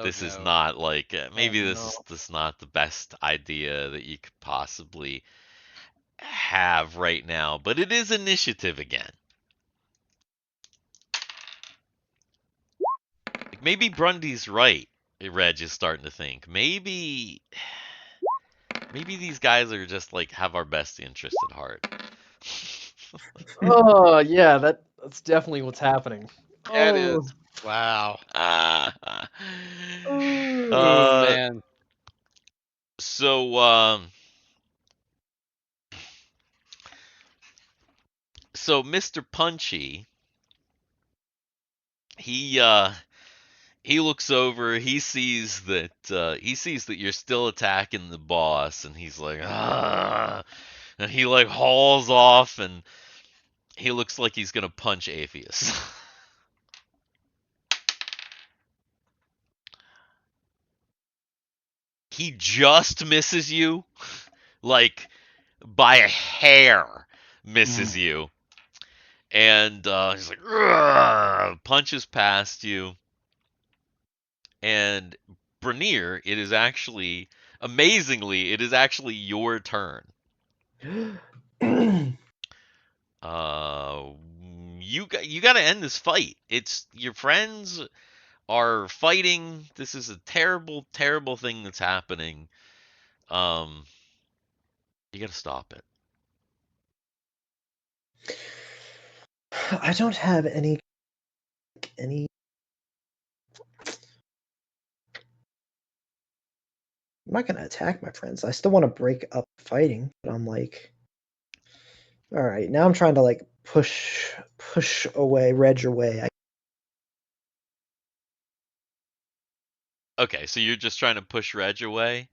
this is no. not maybe Oh, this is not the best idea that you could possibly have right now, but it is initiative again. Like maybe Grundy's right. Reg is starting to think maybe these guys are just have our best interest at heart. Oh, yeah, that's definitely what's happening. That Oh, is. Wow. Oh, uh, man. so so Mr. Punchy, he looks over, he sees that you're still attacking the boss, and he's like, ah, and he hauls off, and he looks like he's gonna punch Aepheus. He just misses you, like by a hair, misses you, and he's like, "Ugh," punches past you, and Brunyr, it is actually amazingly, it is actually your turn. Uh, you got to end this fight. It's your friends are fighting. This is a terrible, terrible thing that's happening. You got to stop it. I don't have any. I'm not gonna attack my friends. I still want to break up fighting, but I'm like, all right. Now I'm trying to push away, Reg away. Okay, so you're just trying to push Reg away.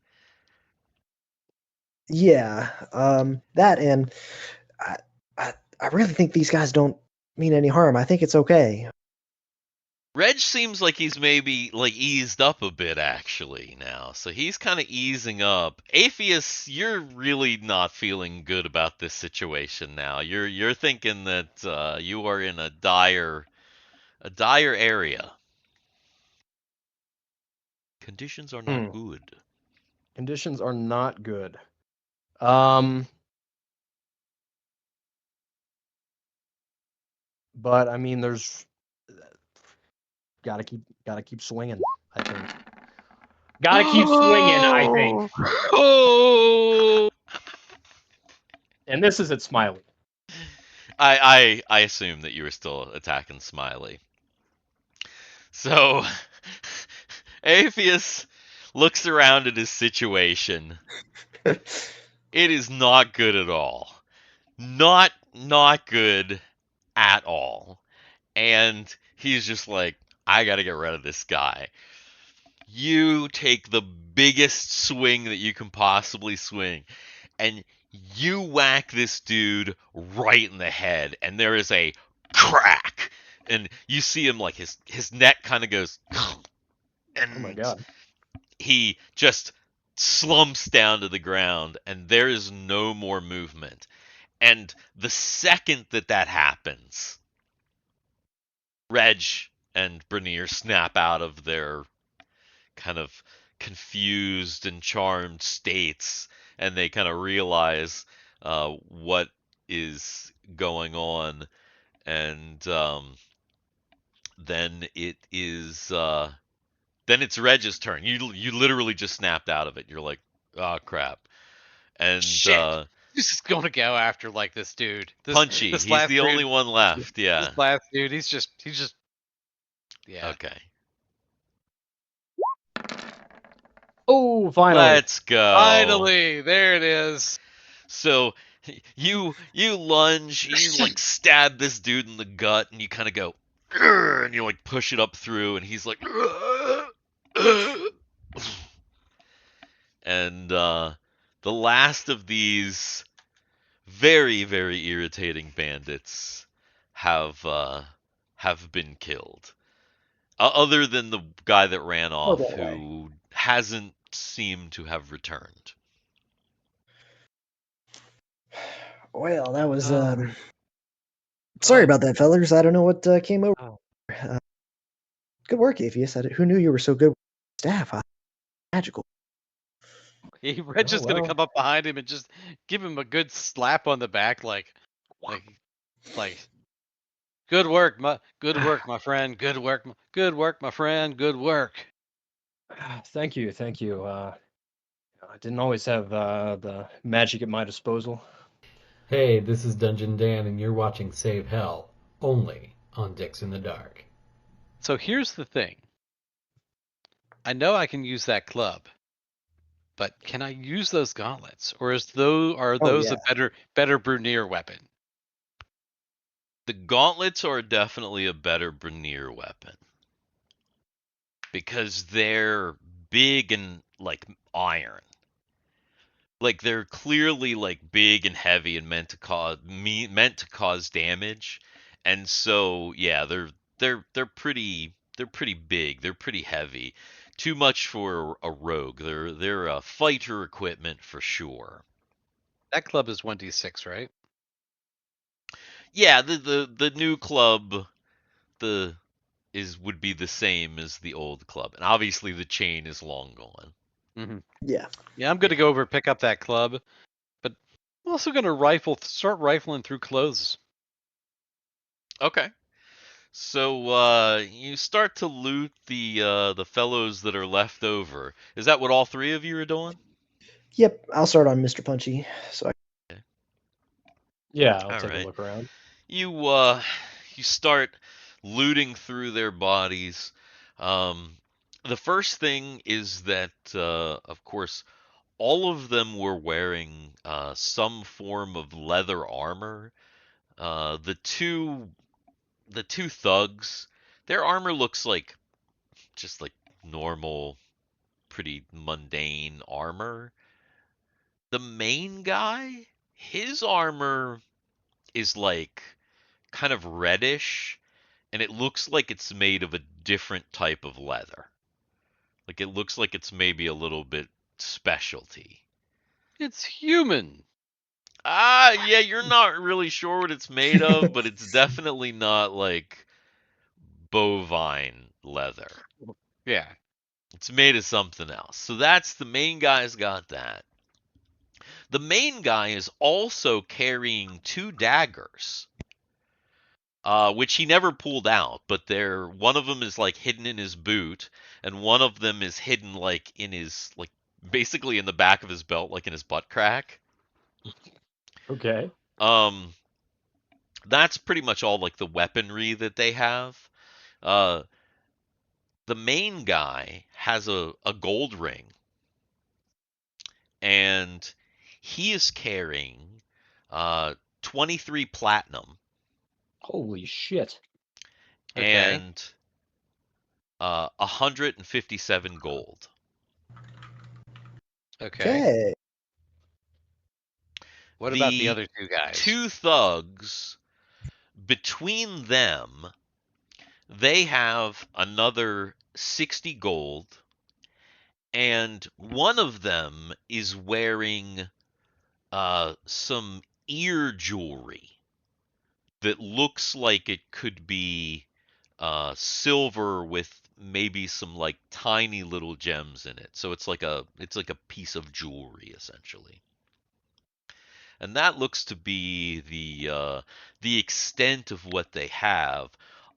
Yeah, that and I, I really think these guys don't mean any harm. I think it's okay. Reg seems like he's maybe eased up a bit actually now. So he's kind of easing up. Aepheus, you're really not feeling good about this situation now. You're thinking that you are in a dire area. Conditions are not good. conditions are not good. But I mean, there's gotta keep swinging. I think. Gotta keep swinging. I think. Oh! And this is at Smiley. I assume that you were still attacking Smiley. So Aepheus looks around at his situation. It is not good at all. Not good at all. And he's just like, I gotta get rid of this guy. You take the biggest swing that you can possibly swing, and you whack this dude right in the head, and there is a crack, and you see him his neck kind of goes, and Oh my god. he just slumps down to the ground, and there is no more movement. And the second that happens, Reg and Brunyr snap out of their kind of confused and charmed states, and they kind of realize what is going on, and then it is Then it's Reg's turn. You literally just snapped out of it. You're like, oh crap. And Shit. He's just gonna go after like this dude. Punchy, This he's last the dude. only one left. This Yeah. last dude. He's just. Yeah. Okay. Oh, finally. Let's go. Finally, there it is. So you lunge, you like stab this dude in the gut, and you kind of go, "Grr," and you like push it up through, and he's like, and the last of these very, very irritating bandits have been killed. Other than the guy that ran off, that way. who hasn't seemed to have returned. Well, that was. Oh. Sorry about that, fellas. I don't know what came over. Oh. Good work, Aepheus. Who knew you were so good with staff? Magical. Reg is gonna well. come up behind him and just give him a good slap on the back, like, good work, my friend. Good work, my friend. Good work. Thank you. I didn't always have the magic at my disposal. Hey, this is Dungeon Dan, and you're watching Save Hell, only on Dicks in the Dark. So here's the thing. I know I can use that club, but can I use those gauntlets, or are those yeah. a better Brunyr weapon? The gauntlets are definitely a better Brunyr weapon. Because they're big and like iron. Like they're clearly like big and heavy and meant to cause damage. And so yeah, they're pretty big. They're pretty heavy. Too much for a rogue. They're a fighter equipment for sure. That club is 1d6, right? Yeah, the new club would be the same as the old club. And obviously the chain is long gone. Mm-hmm. Yeah. Yeah, I'm gonna go over and pick up that club, but I'm also gonna start rifling through clothes. Okay. So you start to loot the fellows that are left over. Is that what all three of you are doing? Yep. I'll start on Mr. Punchy. So Yeah, I'll All take right. a look around. You start looting through their bodies. The first thing is that of course all of them were wearing some form of leather armor. The two thugs, their armor looks like just like normal, pretty mundane armor. The main guy, his armor is like kind of reddish, and it looks like it's made of a different type of leather. Like it looks like it's maybe a little bit specialty. It's human. Yeah, you're not really sure what it's made of, but it's definitely not like bovine leather. Yeah. It's made of something else. So that's the main guy's got that. The main guy is also carrying two daggers, which he never pulled out, but one of them is like hidden in his boot, and one of them is hidden like in his like basically in the back of his belt, like in his butt crack. Okay. That's pretty much all like the weaponry that they have. The main guy has a gold ring, and he is carrying 23 platinum Holy shit. Okay. and 157 gold. Okay. okay. What about the other two guys? Two thugs, between them, they have another 60 gold, and one of them is wearing some ear jewelry that looks like it could be silver with maybe some like tiny little gems in it. So it's like a piece of jewelry essentially. And that looks to be the extent of what they have,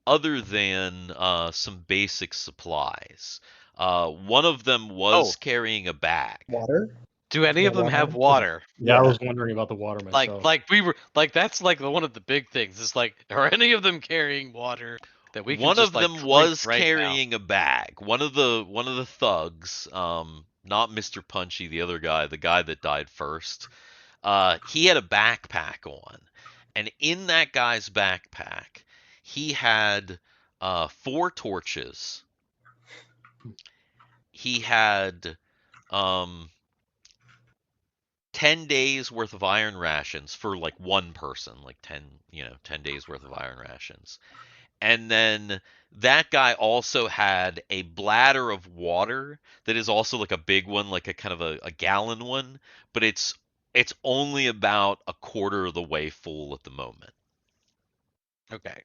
other than some basic supplies. One of them was carrying a bag. Water. Do any The of them water have one? water? Yeah, I Yeah. was wondering about the water myself. That's like one of the big things. Is like, are any of them carrying water that we can One just of like them drink was right now? carrying a bag. One of the thugs, not Mr. Punchy, the other guy, the guy that died first. He had a backpack on, and in that guy's backpack, he had 4 torches. He had 10 days worth of iron rations for like one person, like 10 days worth of iron rations. And then that guy also had a bladder of water that is also like a big one, like a kind of a gallon one, but it's only about a quarter of the way full at the moment. Okay.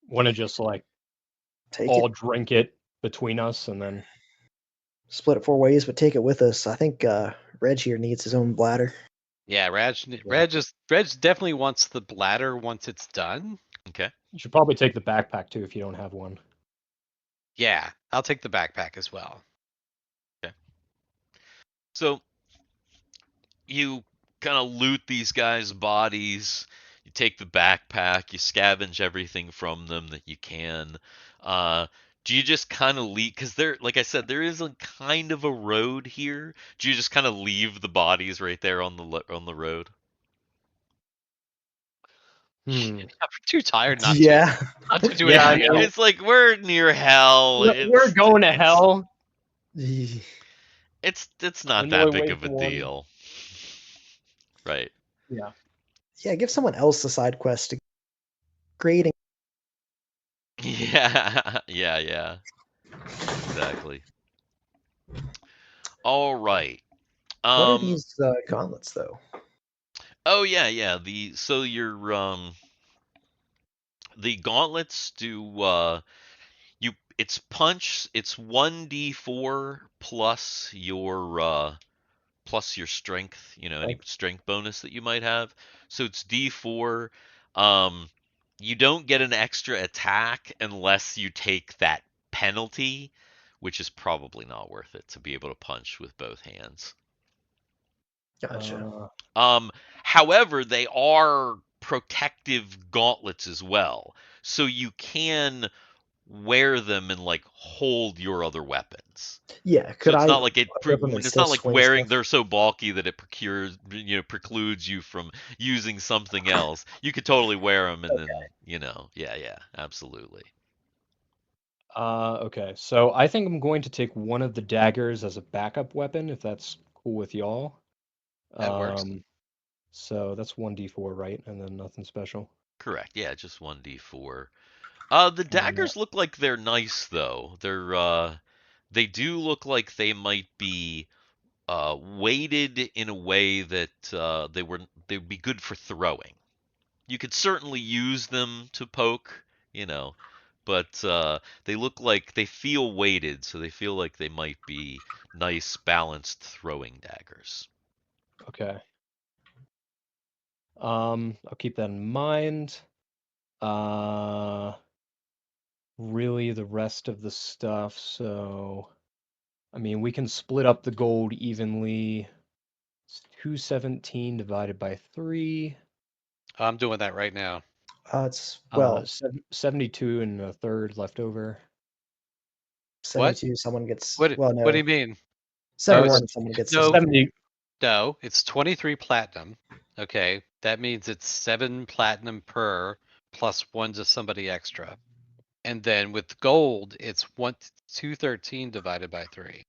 Want to just like Take all it, drink it between us and then split it 4 ways, but take it with us. I think Reg here needs his own bladder. Yeah, Reg definitely wants the bladder once it's done. Okay. you should probably take the backpack too if you don't have one. Yeah, I'll take the backpack as well. So you kind of loot these guys' bodies. You take the backpack. You scavenge everything from them that you can. Do you just kind of leave? Because there, like I said, there is a kind of a road here. Do you just kind of leave the bodies right there on the road? Hmm. I'm too tired not Yeah. to do Yeah, I anything know. else. It's like we're near hell. We're going to hell. It's not Only that way big of a for one. deal, right? Yeah. Yeah, give someone else a side quest to grading. Yeah, exactly. All right. What are these gauntlets, though? Oh yeah. The gauntlets do it's punch. It's 1d4 plus your strength. Any strength bonus that you might have. So it's d4. Um, you don't get an extra attack unless you take that penalty, which is probably not worth it to be able to punch with both hands. Gotcha. However, they are protective gauntlets as well, so you can wear them and like hold your other weapons. Yeah, So could it's I not like equip them and it's still not like swing wearing. stuff? They're so bulky that it precludes you from using something else. You could totally wear them and then yeah, absolutely. Okay. So I think I'm going to take one of the daggers as a backup weapon, if that's cool with y'all. That works. So that's 1d4, right? And then nothing special. Correct. Yeah, just 1d4. The daggers look like they're nice though. They do look like they might be weighted in a way that they'd be good for throwing. You could certainly use them to poke, but they feel weighted, so they feel like they might be nice, balanced throwing daggers. Okay. I'll keep that in mind. Really the rest of the stuff, so I mean we can split up the gold evenly. It's 217 divided by 3. I'm doing that right now. It's, well, 72 and a third left over. 72, someone gets, What well, do no, you mean? 71, someone gets no. 70. No, it's 23 platinum. Okay, that means it's 7 platinum per plus 1 to somebody extra. And then with gold, it's 213 divided by 3.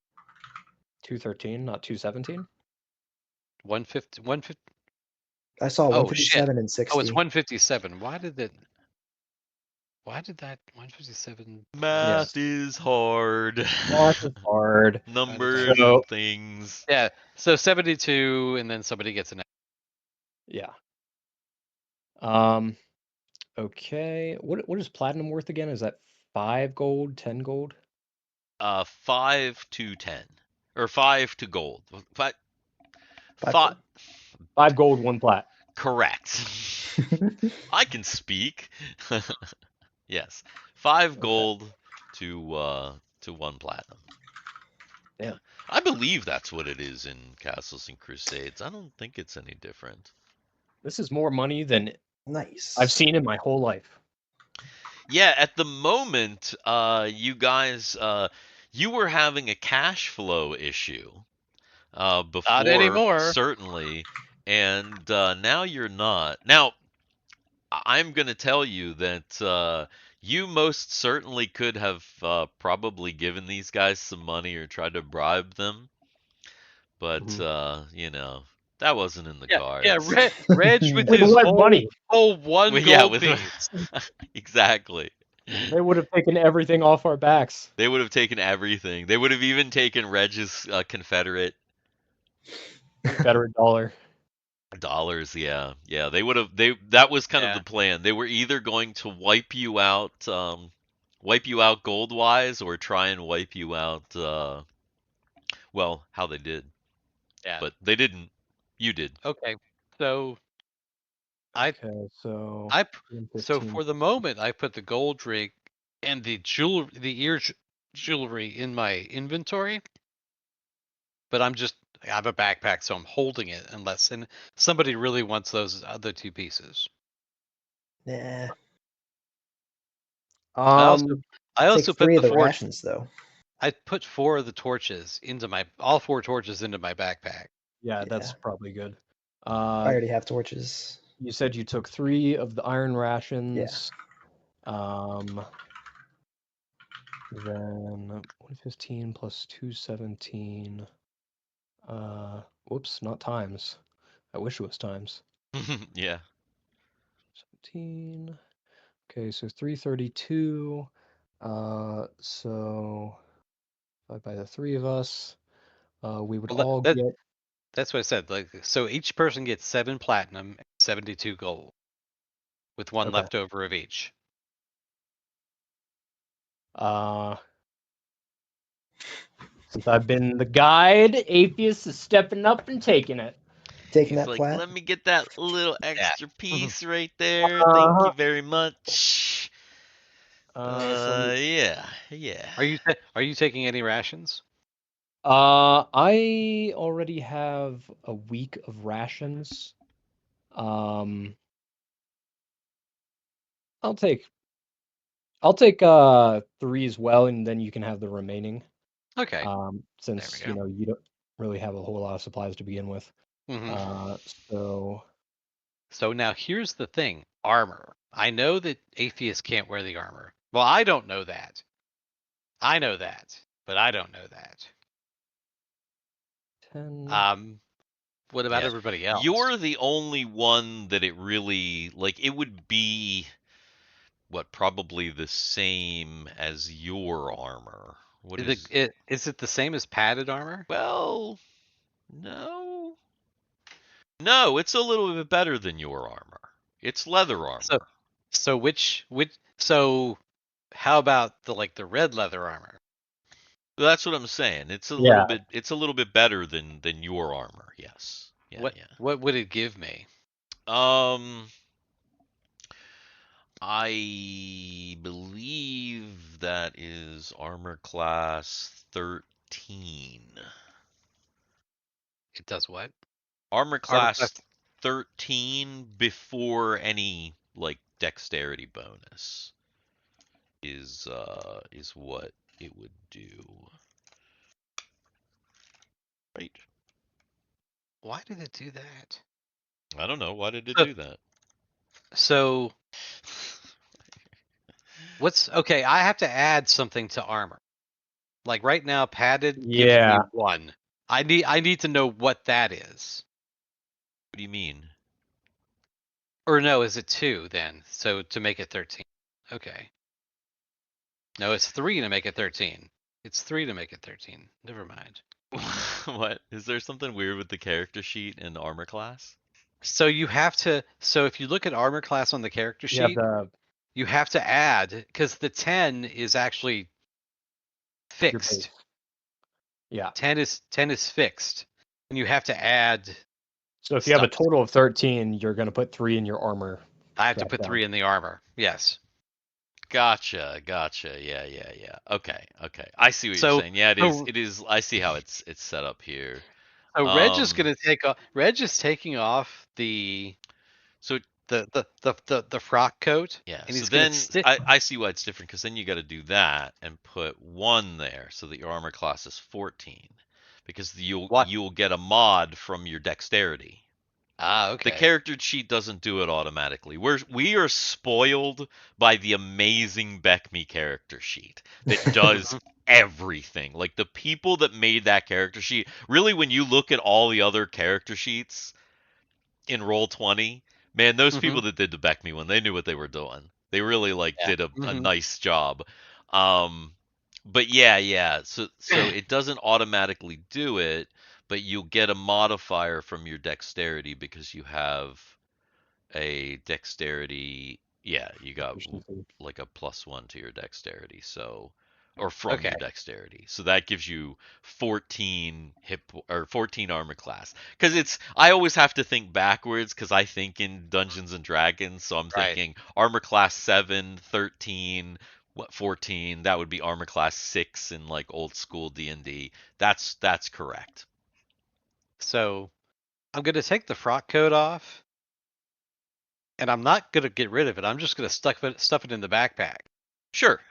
213, not 217. 150. I saw Oh, 157 and 60. Oh, it's 157. Why did that 157? Math is hard. Math is hard. Numbers So- and things. Yeah, so 72, and then somebody gets an. Yeah. Okay. What is platinum worth again? Is that 5 gold, 10 gold? 5 to 10, or 5 to gold. Five Thought 5 gold, 1 plat. correct. I can speak. Yes, 5 gold to to 1 platinum. Yeah. I believe that's what it is in Castles and Crusades. I don't think it's any different. This is more money than Nice. I've seen in my whole life. Yeah, at the moment, you guys, you were having a cash flow issue before, Not anymore. certainly, and now you're not. Now, I'm going to tell you that you most certainly could have probably given these guys some money or tried to bribe them, but that wasn't in the Yeah, yeah. cards. Reg with With his what whole money? one Well, yeah, gold with piece. exactly. They would have taken everything off our backs. They would have taken everything. They would have even taken Reg's Confederate Confederate dollar. dollars. Yeah, yeah. They would have. That was kind of Yeah. the plan. They were either going to wipe you out gold wise, or try and wipe you out. Well, how they did, Yeah. but they didn't. You did. Okay. So I Okay, so I p- 115. for the moment I put the gold ring and the jewelry in my inventory, but I have a backpack, so I'm holding it unless somebody really wants those other 2 pieces. Nah. I also Take put 3 the of the 4 rations though. I put 4 of the torches all 4 torches into my backpack. Yeah, that's Yeah. probably good. I already have torches. You said you took 3 of the iron Yeah. rations. Then 115 plus 217. Whoops, not times. I wish it was times. Yeah. 17. Okay, so 332. So by the 3 of us, we would Well, all get. that's what I said. Like, so each person gets 7 platinum and 72 gold, with 1 Okay. left over of each. Since I've been the guide, Aepheus is stepping up and taking it. Taking He's that like, plat. let me get that little extra piece right there. Uh-huh. Thank you very much. So Yeah, yeah. Are you taking any rations? I already have a week of rations. I'll take 3 as well, and then you can have the remaining. Okay. Since There we go. you don't really have a whole lot of supplies to begin with. Mhm. So So now here's the thing: armor. I know that Aepheus can't wear the armor. Well, I don't know that. I know that, but I don't know that. 10. What about Yeah. everybody else? You're the only one that it really, like, it would be probably the same as your armor. What is Is it the same as padded armor? Well, no. No, it's a little bit better than your armor. It's leather armor. So how about the red leather armor? That's what I'm saying. It's a Yeah. little bit better than your armor. Yes. Yeah, yeah. What would it give me? I believe that is armor class 13. It does what? Armor Armor class class 13 before any dexterity bonus is what it would do. Right. Why did it do that? I don't know. Why did it do that? So okay, I have to add something to armor. Like right now, padded gives me 1. I need to know what that is. What do you mean? Or no, is it 2 then? So to make it 13. Okay. No, it's 3 to make it 13. It's 3 to make it 13. Never mind. What? Is there something weird with the character sheet and armor class? So if you look at armor class on the character You have sheet, the you have to add, because the 10 is actually your fixed. base. Yeah. 10 is fixed, and you have to add. So if you have a stuff. total of 13, you're going to put 3 in your armor. I have to drop put down. 3 in the armor. Yes. Gotcha. Yeah. Okay. I see what you're So, saying. Yeah, it is. so, It is. I see how it's set up here. so Reg is Um. gonna take off. Reg is taking off So the frock coat, yeah. and So he's gonna then stick. I see why it's different because then you got to do that and put 1 there so that your armor class is 14 because What? you'll get a mod from your dexterity. Ah, The okay. character sheet doesn't do it automatically. We are spoiled by the amazing Beckme character sheet that does everything. Like the people that made that character sheet, really when you look at all the other character sheets in Roll20, man, those Mm-hmm. people that did the Beckme one, they knew what they were doing. They really like Yeah. did a Mm-hmm. nice job. Um but yeah. So it doesn't automatically do it, but you'll get a modifier from your dexterity because you have a dexterity. Yeah, you got Proficiency. like a +1 to your dexterity. So, or from Okay. your dexterity. So that gives you 14 or 14 armor class. Because I always have to think backwards because I think in Dungeons and Dragons. So I'm Right. thinking armor class 7, 13, 14. That would be armor class 6 in like old school D&D. That's correct. So I'm gonna take the frock coat off, and I'm not gonna get rid of it. I'm just gonna stuff it in the backpack, Sure.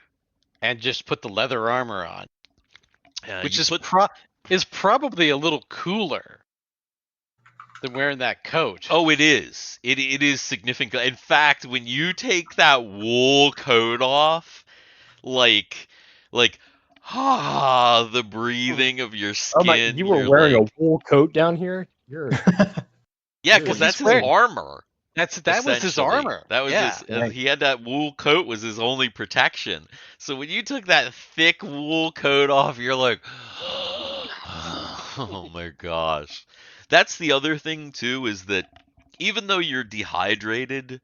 and just put the leather armor on, which You is put probably a little cooler than wearing that coat. Oh, it is. It is significant. In fact, when you take that wool coat off, like like the breathing of your Oh my! skin, You were you're wearing a like, wool coat down here. You're yeah, you're because Well, he's that's his wearing insane. armor. that was his Essentially, armor. that was Yeah. his. Dang. He had that wool coat was his only protection. So when you took that thick wool coat off, you're like, oh my gosh. That's the other thing too is that even though you're dehydrated,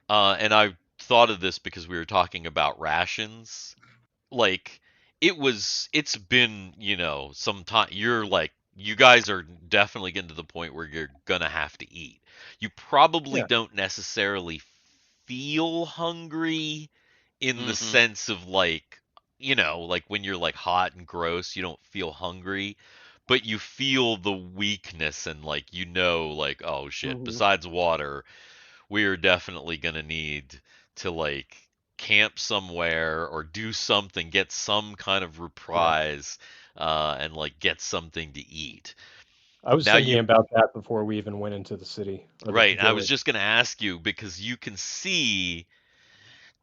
and I thought of this because we were talking about rations. Like it's been, some time. You're like, you guys are definitely getting to the point where you're gonna have to eat. You probably Yeah. don't necessarily feel hungry in the Mm-hmm. sense of like, like when you're like hot and gross, you don't feel hungry, but you feel the weakness and like, like, oh shit, Mhm. besides water, we are definitely going to need to like camp somewhere or do something, get some kind of Yeah. reprise, and like get something to eat. I was Now thinking you, about that before we even went into the city or the right, I was village. just going to ask you because you can see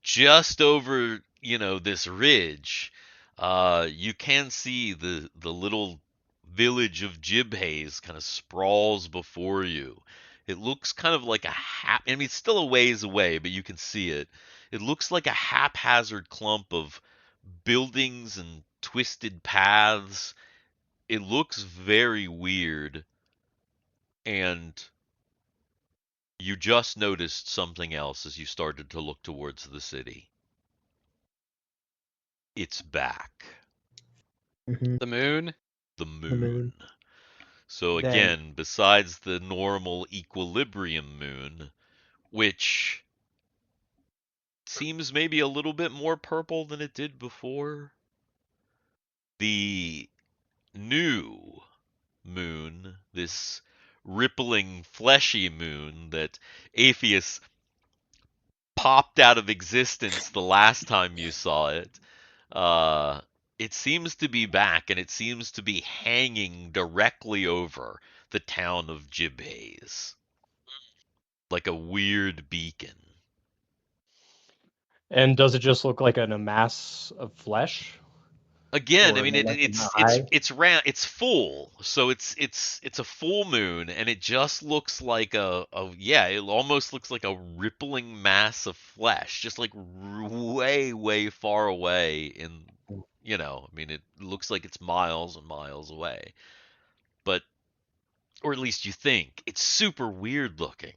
just over, this ridge, you can see the little village of Jibhaze kind of sprawls before you. It looks kind of like I mean, it's still a ways away, but you can see it. It looks like a haphazard clump of buildings and twisted paths. It looks very weird, and you just noticed something else as you started to look towards the city. It's back. Mhm. The moon. The The moon. moon. So Dang. again, besides the normal equilibrium moon, which seems maybe a little bit more purple than it did before, the new moon, this rippling fleshy moon that Aepheus popped out of existence the last time you saw it, uh, it seems to be back and it seems to be hanging directly over the town of Jibhaze, like a weird beacon. And does it just look like a mass of flesh, Again, I or mean, like an it's eye? round, it's full, so it's a full moon, and it just looks like yeah, it almost looks like a rippling mass of flesh, just like way far away in, I mean, it looks like it's miles and miles away, but or at least you think it's super weird looking.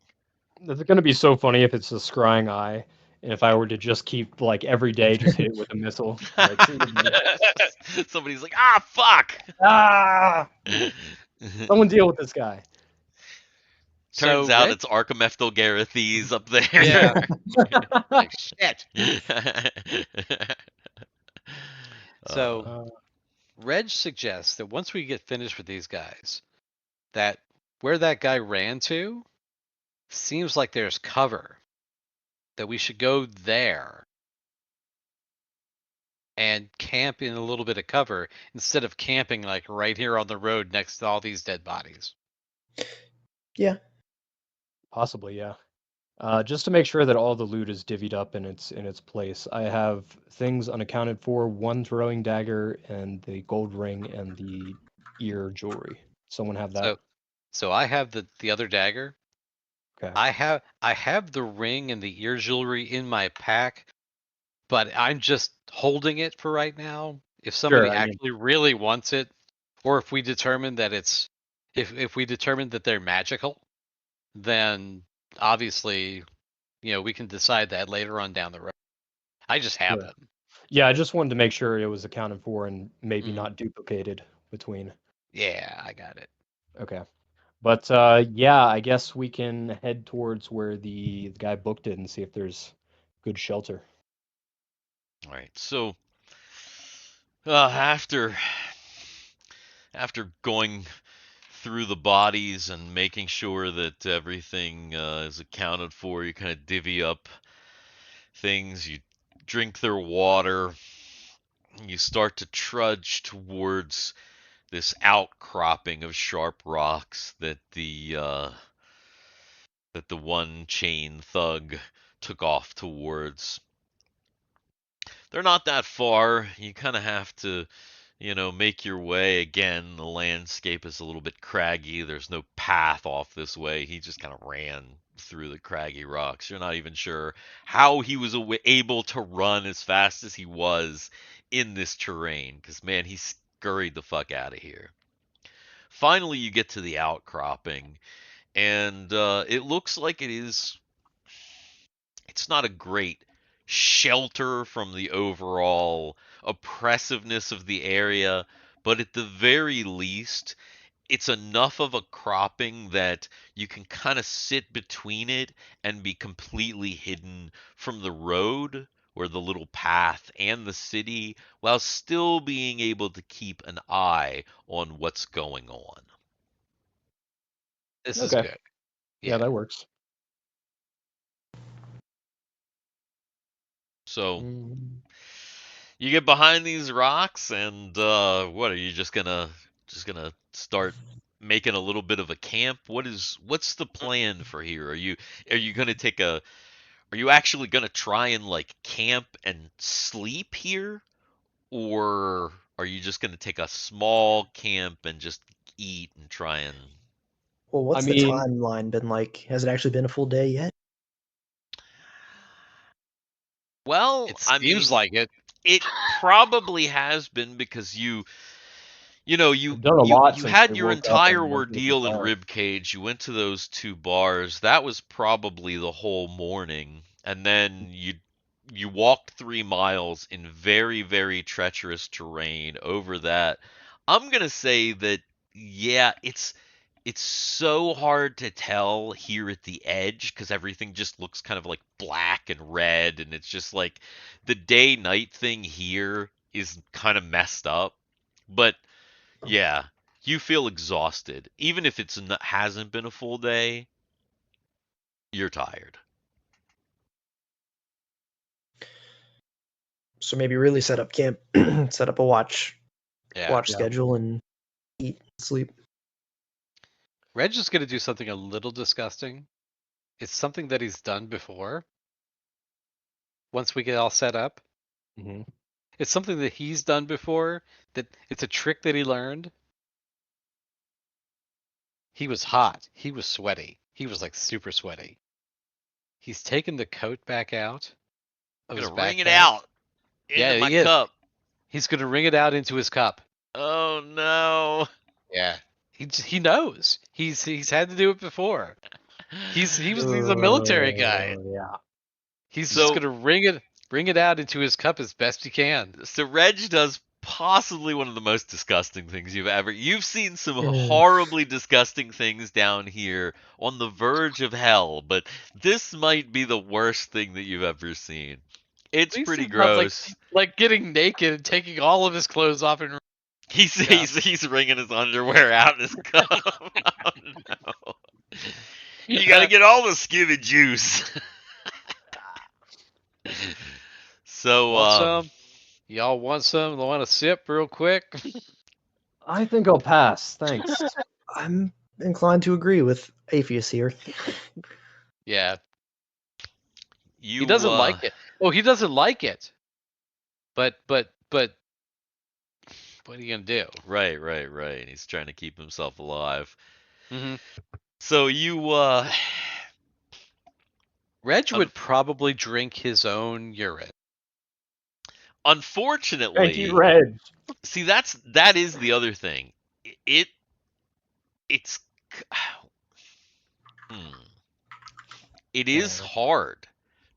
It's gonna be so funny if it's a scrying eye, and if I were to just keep like every day just hit it with a missile, like Somebody's like, ah, fuck. ah, someone deal with this guy. Turns So out Reg, it's Archimethil Garethese up there. yeah, like, shit. So Uh, Reg suggests that once we get finished with these guys, that where that guy ran to seems like there's cover. That we should go there and camp in a little bit of cover instead of camping like right here on the road next to all these dead bodies. Yeah. possibly, yeah. Just to make sure that all the loot is divvied up in its place, I have things unaccounted for: one throwing dagger and the gold ring and the ear jewelry. Someone have that? So I have the other dagger. Okay. I have the ring and the ear jewelry in my pack, but I'm just holding it for right now. If Sure. somebody I mean, actually really wants it, or if we determine that if we determine that they're magical, then obviously, we can decide that later on down the road. I just have sure. them. Yeah, I just wanted to make sure it was accounted for and maybe Mhm. not duplicated between. Yeah, I got it. Okay. But yeah, I guess we can head towards where the guy booked it and see if there's good shelter. All right. So after going through the bodies and making sure that everything is accounted for, you kind of divvy up things. You drink their water. You start to trudge towards this outcropping of sharp rocks that the one chain thug took off towards. They're not that far. You kind of have to, make your way. Again, the landscape is a little bit craggy. There's no path off this way. He just kind of ran through the craggy rocks. You're not even sure how he was able to run as fast as he was in this terrain, because, man, he scurried the fuck out of here. Finally, you get to the outcropping, and it looks like it's not a great shelter from the overall oppressiveness of the area, but at the very least, it's enough of a cropping that you can kind of sit between it and be completely hidden from the road or the little path and the city, while still being able to keep an eye on what's going on. This is Okay. good. Yeah, Yeah. that works. So Mm, you get behind these rocks, and what are you just gonna start making a little bit of a camp? What's the plan for here? Are you gonna are you actually gonna try and like camp and sleep here, or are you just gonna take a small camp and just eat and try and? Well, I what's the mean, timeline been like? Has it actually been a full day yet? Well, It I seems mean, like it. it probably has been, because you we've done a you lot you since had we your woke up entire and went to the ordeal in bar. Ribcage. You went to those two bars. That was probably the whole morning, and then you walked 3 miles in very, very treacherous terrain over that. I'm gonna say that, yeah, it's so hard to tell here at the edge because everything just looks kind of like black and red, and it's just like the day night thing here is kind of messed up. But yeah, you feel exhausted. Even if hasn't been a full day, you're tired. So maybe really set up camp, set up a Yeah. watch Yeah. schedule, and eat, sleep. Reg is going to do something a little disgusting. It's something that he's done before. Once we get all set up, Hmm. it's something that he's done before. That it's a trick that he learned. He was hot. He was sweaty. He was like super sweaty. He's taken the coat back out of I'm his gonna wring it backpack. out into Yeah, my he is. cup. He's going to wring it out into his cup. Oh no. Yeah. He knows. He's had to do it before. He's a military guy. Yeah. He's just So gonna wring it out into his cup as best he can. Reg does possibly one of the most disgusting things you've seen some Mm. horribly disgusting things down here on the verge of hell, but this might be the worst thing that you've ever seen. It's At least pretty it sounds gross. like getting naked and taking all of his clothes off and He's wringing his underwear out in his cup. Oh no. You gotta get all the skin and juice. So want some? Y'all want some? Want a sip real quick? I think I'll pass. Thanks. I'm inclined to agree with Aepheus here. Yeah. you He doesn't like it. Oh, he doesn't like it. But what are you gonna do? Right. He's trying to keep himself alive. Mm-hmm. So you Reg would probably drink his own urine. unfortunately, Thank you, Red. see that is the other thing. It's it is hard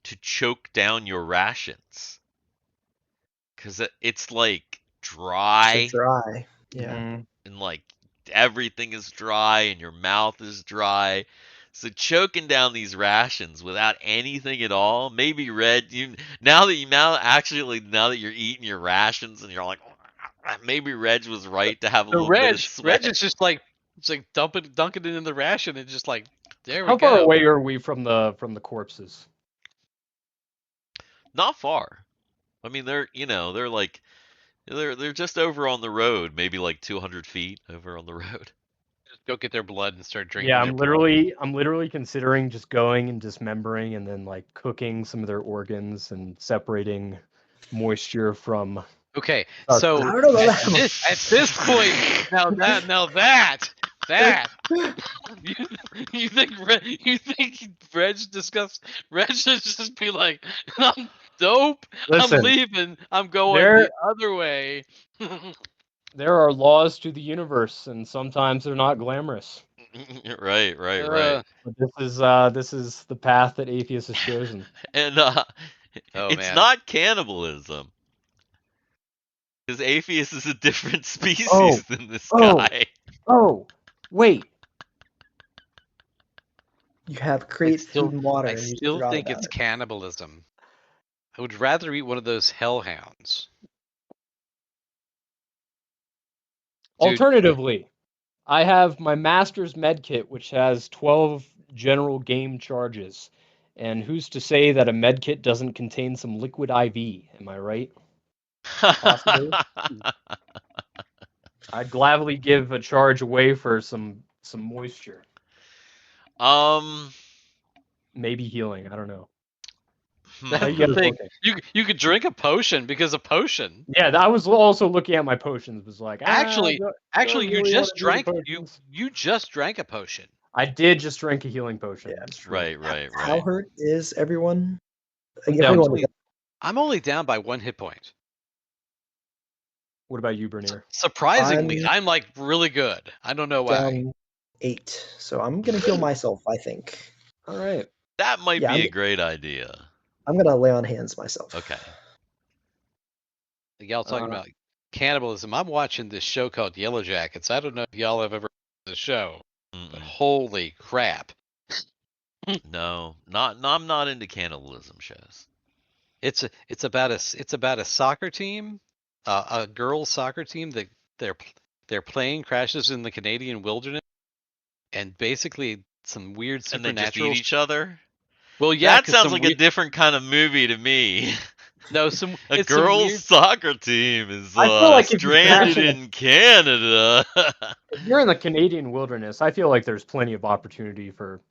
to choke down your rations because it's like dry So dry. Yeah. Mhm. and like everything is dry and your mouth is dry. So choking down these rations without anything at all, maybe Red, now that you're eating your rations and you're like, maybe Reg was right to have a The little bit of sweat. Reg is just like it's like dunking it in the ration and just like there we How go. far away are we from the corpses? Not far. I mean, they're like they're just over on the road, maybe like 200 feet over on the road. Just go get their blood and start drinking. Yeah, their I'm blood. literally considering just going and dismembering and then like cooking some of their organs and separating moisture from. Okay, Uh, so I don't know about that. at this point, now that you think Reg discuss Reg should just be like, I'm dope, Listen, I'm leaving, I'm going there- the other way. there are laws to the universe, and sometimes they're not glamorous. Right. But this is the path that Aepheus has chosen. And Oh, it's man. not cannibalism. Because Aepheus is a different species Oh, than this oh. guy. Oh, wait. You have create still- food and water, I and you still forgot think about it's it. cannibalism. I would rather eat one of those hellhounds. Dude. Alternatively, I have my master's medkit, which has 12 general game charges. And who's to say that a medkit doesn't contain some liquid IV? Am I right? Possibly. I'd gladly give a charge away for some moisture. Maybe healing. I don't know. That's How you the guys thing. looking? You could drink a potion because a potion. Yeah, I was also looking at my potions. Was like, Actually, do Actually, I you really just wanna do the drank potions? you just drank a potion. I did just drink a healing potion. Yeah. That's true. right. How hurt is everyone? I'm down Everyone to- I'm only down by 1 hit point. What about you, Brunyr? Surprisingly, I'm like really good. I don't know why. down 8, so I'm gonna heal myself. I think All right. That might Yeah, be I'm- a great idea. I'm gonna lay on hands myself. Okay. Y'all talking about cannibalism. I'm watching this show called Yellow Jackets. I don't know if y'all have ever heard of the show, but holy crap. No, I'm not into cannibalism shows. It's about a soccer team, a girls soccer team that their plane crashes in the Canadian wilderness, and basically some weird And they just supernatural. eat each other? Well, yeah, That 'cause sounds some like weird- a different kind of movie to me. no A it's some weird- girls' soccer team is I feel like if you stranded crash in a- in Canada. If you're in the Canadian wilderness, I feel like there's plenty of opportunity for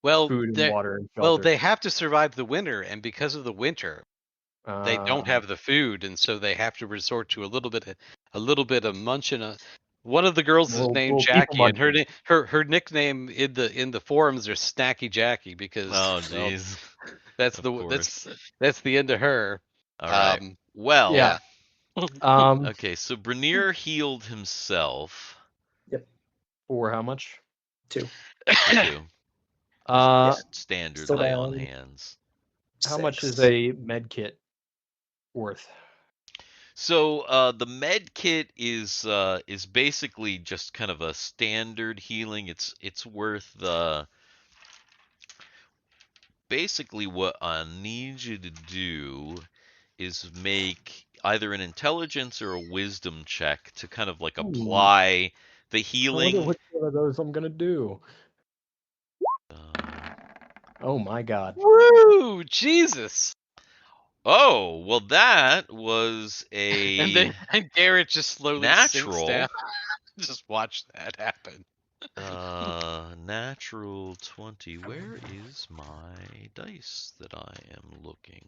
well, food and they're- water and well, shelter. they have to survive the winter, and because of the winter, they don't have the food, and so they have to resort to a little bit of munching. One of the girls is Little named people Jackie, and munching. her nickname in the forums are Snacky Jackie because Oh, well, jeez. that's Of the course. that's the end of her. All right. Well, Yeah. okay, so Brunyr healed himself. For how much? 2. Two. Standard Still lay on down. hands. How much is 6. a med kit worth? So the med kit is basically just kind of a standard healing. It's worth basically what I need you to do is make either an intelligence or a wisdom check to kind of like Ooh. apply the I wonder healing. which one of those I'm gonna do. Uh, Oh my god. Woo! Jesus! oh, well that was And a then and Garrett just slowly sinks down. natural. Just watch that happen. Natural 20. Where is my dice that I am looking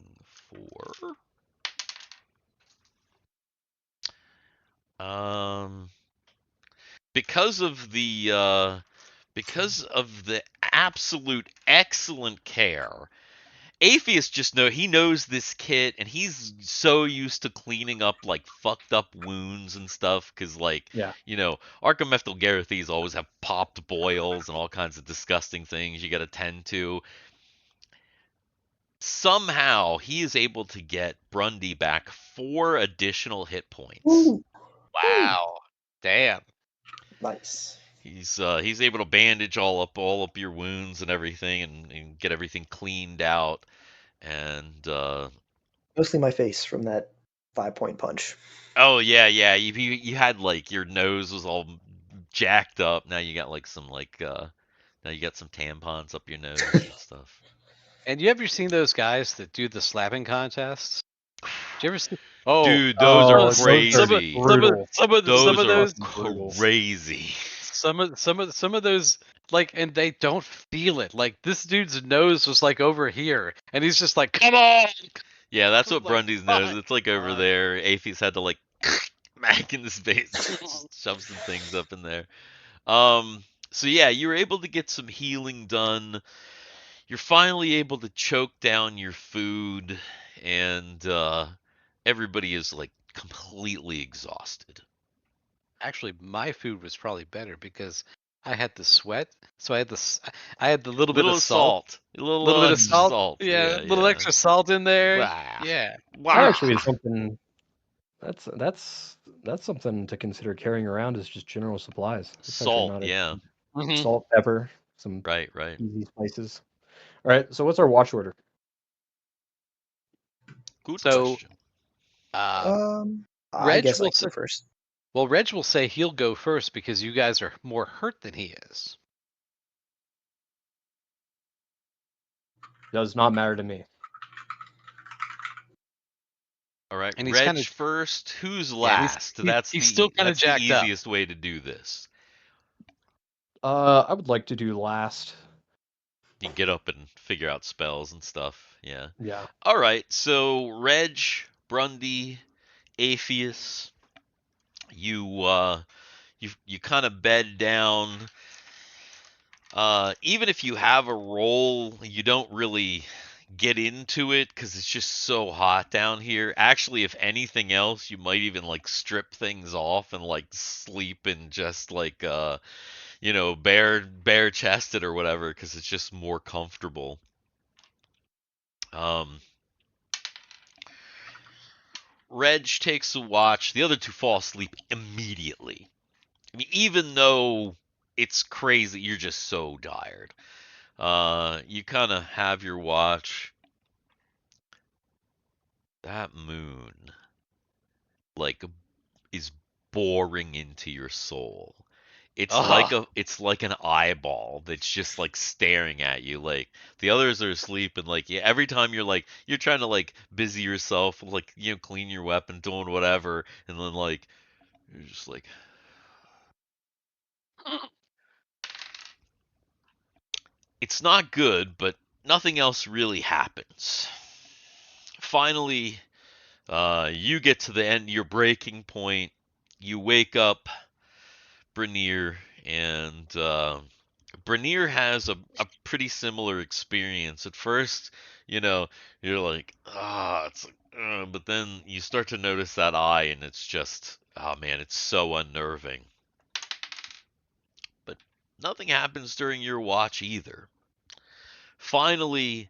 for? Um, because of the absolute excellent care, Aepheus just he knows this kit, and he's so used to cleaning up like fucked up wounds and stuff, because like Yeah. Archimethil Garrethes always have popped boils and all kinds of disgusting things you got to tend to. Somehow he is able to get Brundy back 4 additional hit points. Ooh, Wow. Damn. nice. He's able to bandage all up your wounds and everything, and get everything cleaned out. And Mostly my face from that 5-point punch. oh yeah, you had like your nose was all jacked up. Now you got like some now you got some tampons up your nose and stuff. And you ever seen those guys that do the slapping contests? Did you ever see? Oh, Dude, those Oh, are those are crazy. brutal. some of Those are those brutal. crazy. some of those like, and they don't feel it. Like this dude's nose was like over here, and he's just like, "Come on!" Yeah, that's what Like, Brundy's nose. fuck. It's like over God. there. Aepheus had to like smack in his face, shove some things up in there. So yeah, you were able to get some healing done. You're finally able to choke down your food, and everybody is like completely exhausted. Actually, my food was probably better because I had the sweat, so I had the little bit Little of salt, a little little bit of extra salt, salt. yeah, Yeah, a little yeah. extra salt in there, Wah. yeah. That actually is something. That's something to consider carrying around as just general supplies. It's actually Salt. not Yeah. Mhm. salt, pepper, some Right. Right. easy spices. All right. So what's our watch order? Good So, question. uh, I Reg guess I will can go first. well, Reg will say he'll go first because you guys are more hurt than he is. Does not matter to me. All right, And he's Reg kinda- first. Who's Yeah, last? he's still kinda that's the jacked up. easiest way to do this. I would like to do last. You get up and figure out spells and stuff. Yeah. Yeah. All right. So Reg, Brundy, Aepheus, you kind of bed down. Even if you have a roll, you don't really get into it because it's just so hot down here. Actually, if anything else, you might even like strip things off and like sleep in just like bare chested or whatever because it's just more comfortable. Reg takes a watch. The other two fall asleep immediately. I mean, even though it's crazy, you're just so tired. You kind of have your watch. That moon, like, is boring into your soul. It's like an eyeball that's just like staring at you. Like the others are asleep, and like every time you're trying to like busy yourself, like clean your weapon, doing whatever, and then like you're just like it's not good, but nothing else really happens. Finally, you get to the end, your breaking point. You wake up, Brunyr, and Brunyr has a pretty similar experience. At first, you're like, it's like, but then you start to notice that eye, and it's just, oh man, it's so unnerving. But nothing happens during your watch either. Finally,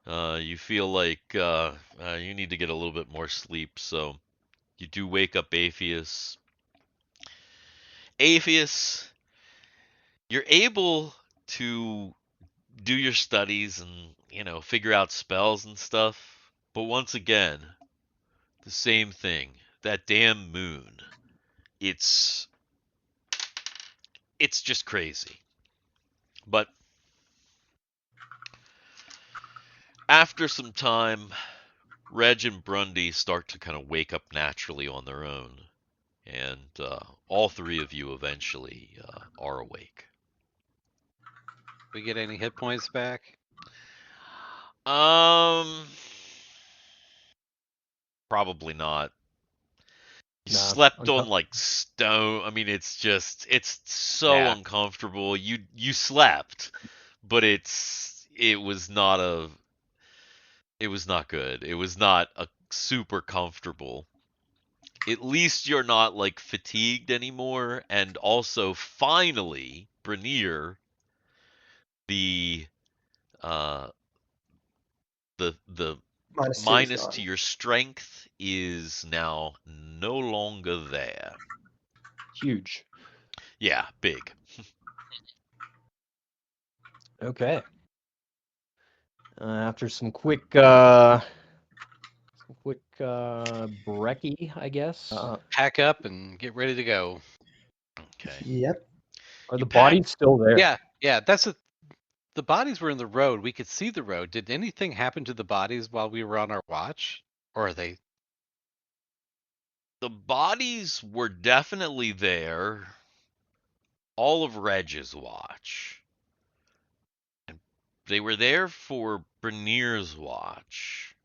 you feel like you need to get a little bit more sleep, so You do wake up Aepheus. Aepheus, you're able to do your studies and, figure out spells and stuff. But once again, the same thing. That damn moon. It's just crazy. But after some time, Reg and Brundy start to kind of wake up naturally on their own. And all three of you eventually are awake. We get any hit points back? Probably not. You Nah, slept on like stone. I mean, it's so Yeah. uncomfortable. You slept, but it was not good. It was not a super comfortable. At least you're not like fatigued anymore, and also finally, Brunyr, the uh the -2 is minus gone. to your strength is now no longer there. Huge. Yeah, big. Okay. After some quick brekkie, I guess. Pack up and get ready to go. Okay. Yep. Are You the pack- bodies still there? Yeah. The bodies were in the road. We could see the road. Did anything happen to the bodies while we were on our watch, or are they? The bodies were definitely there. All of Reg's watch. And they were there for Brunyr's watch.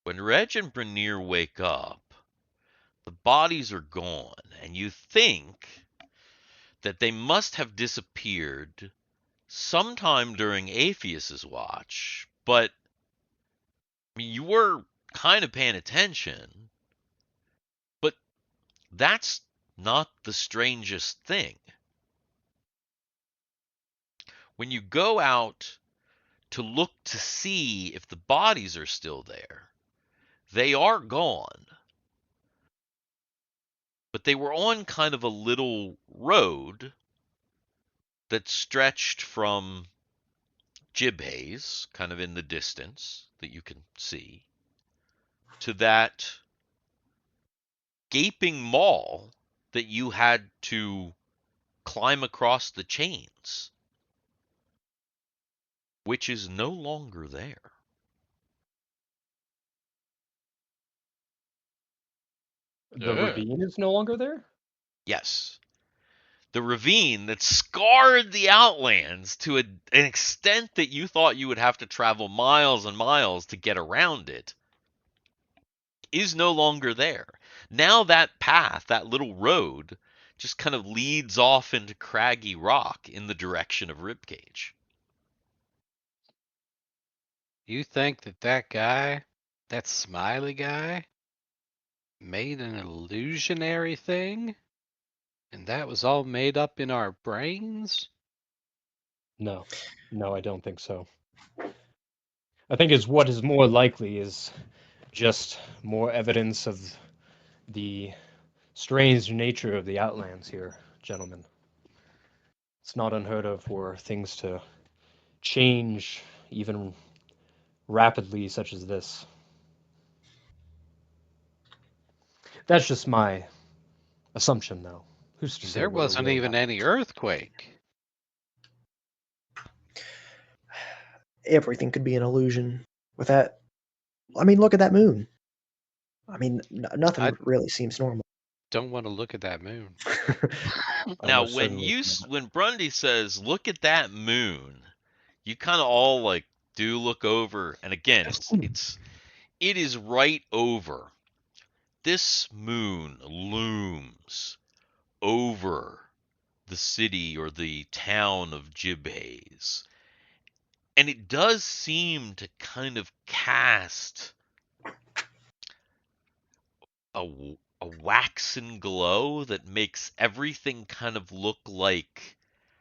When Reg and Brunyr wake up, the bodies are gone, and you think that they must have disappeared sometime during Aepheus's watch, but I mean, you were kind of paying attention, but that's not the strangest thing. When you go out to look to see if the bodies are still there, they are gone. But they were on kind of a little road that stretched from Jibhaze, kind of in the distance that you can see, to that gaping maw that you had to climb across the chains, which is no longer there. The Ugh. ravine is no longer there? Yes. The ravine that scarred the Outlands to an extent that you thought you would have to travel miles and miles to get around it is no longer there. Now that path, that little road, just kind of leads off into craggy rock in the direction of Ribcage. You think that guy, that smiley guy, made an illusionary thing, and that was all made up in our brains? No. No, I don't think so. I think what is more likely is just more evidence of the strange nature of the Outlands here, gentlemen. It's not unheard of for things to change even rapidly, such as this. That's just my assumption, though. Who's to say There what wasn't really even happened? any earthquake. Everything could be an illusion with that. I mean, look at that moon. I mean, nothing I- really seems normal. Don't want to look at that moon. Now, Almost when certainly when Brundy says, "Look at that moon," you kind of all like do look over, and again, it is right over. This moon looms over the city or the town of Jibhaze. And it does seem to kind of cast a waxen glow that makes everything kind of look like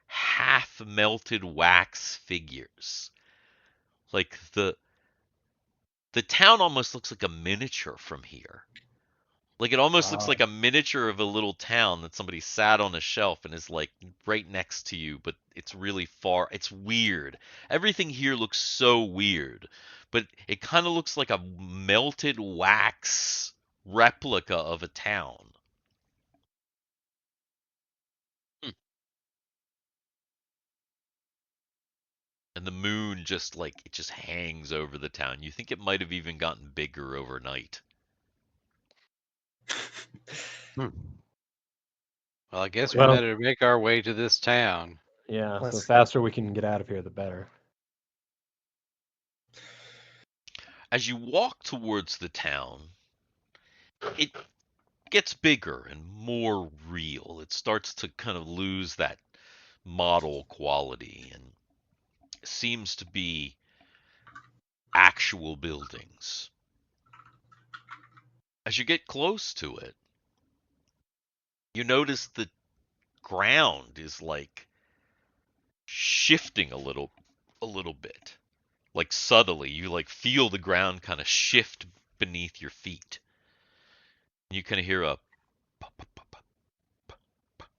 half melted wax figures. Like the town almost looks like a miniature from here. Like it almost looks like a miniature of a little town that somebody sat on a shelf and is like right next to you, but it's really far. It's weird. Everything here looks so weird, but it kind of looks like a melted wax replica of a town. And the moon just like it just hangs over the town. You think it might have even gotten bigger overnight. Well, I guess we Well- better make our way to this town. Yeah, the Let's- faster we can get out of here, the better. As you walk towards the town, it gets bigger and more real. It starts to kind of lose that model quality and seems to be actual buildings. As you get close to it, you notice the ground is like shifting a little bit. Like subtly, you like feel the ground kind of shift beneath your feet. You kind of hear a pop, pop, pop, pop, pop, pop,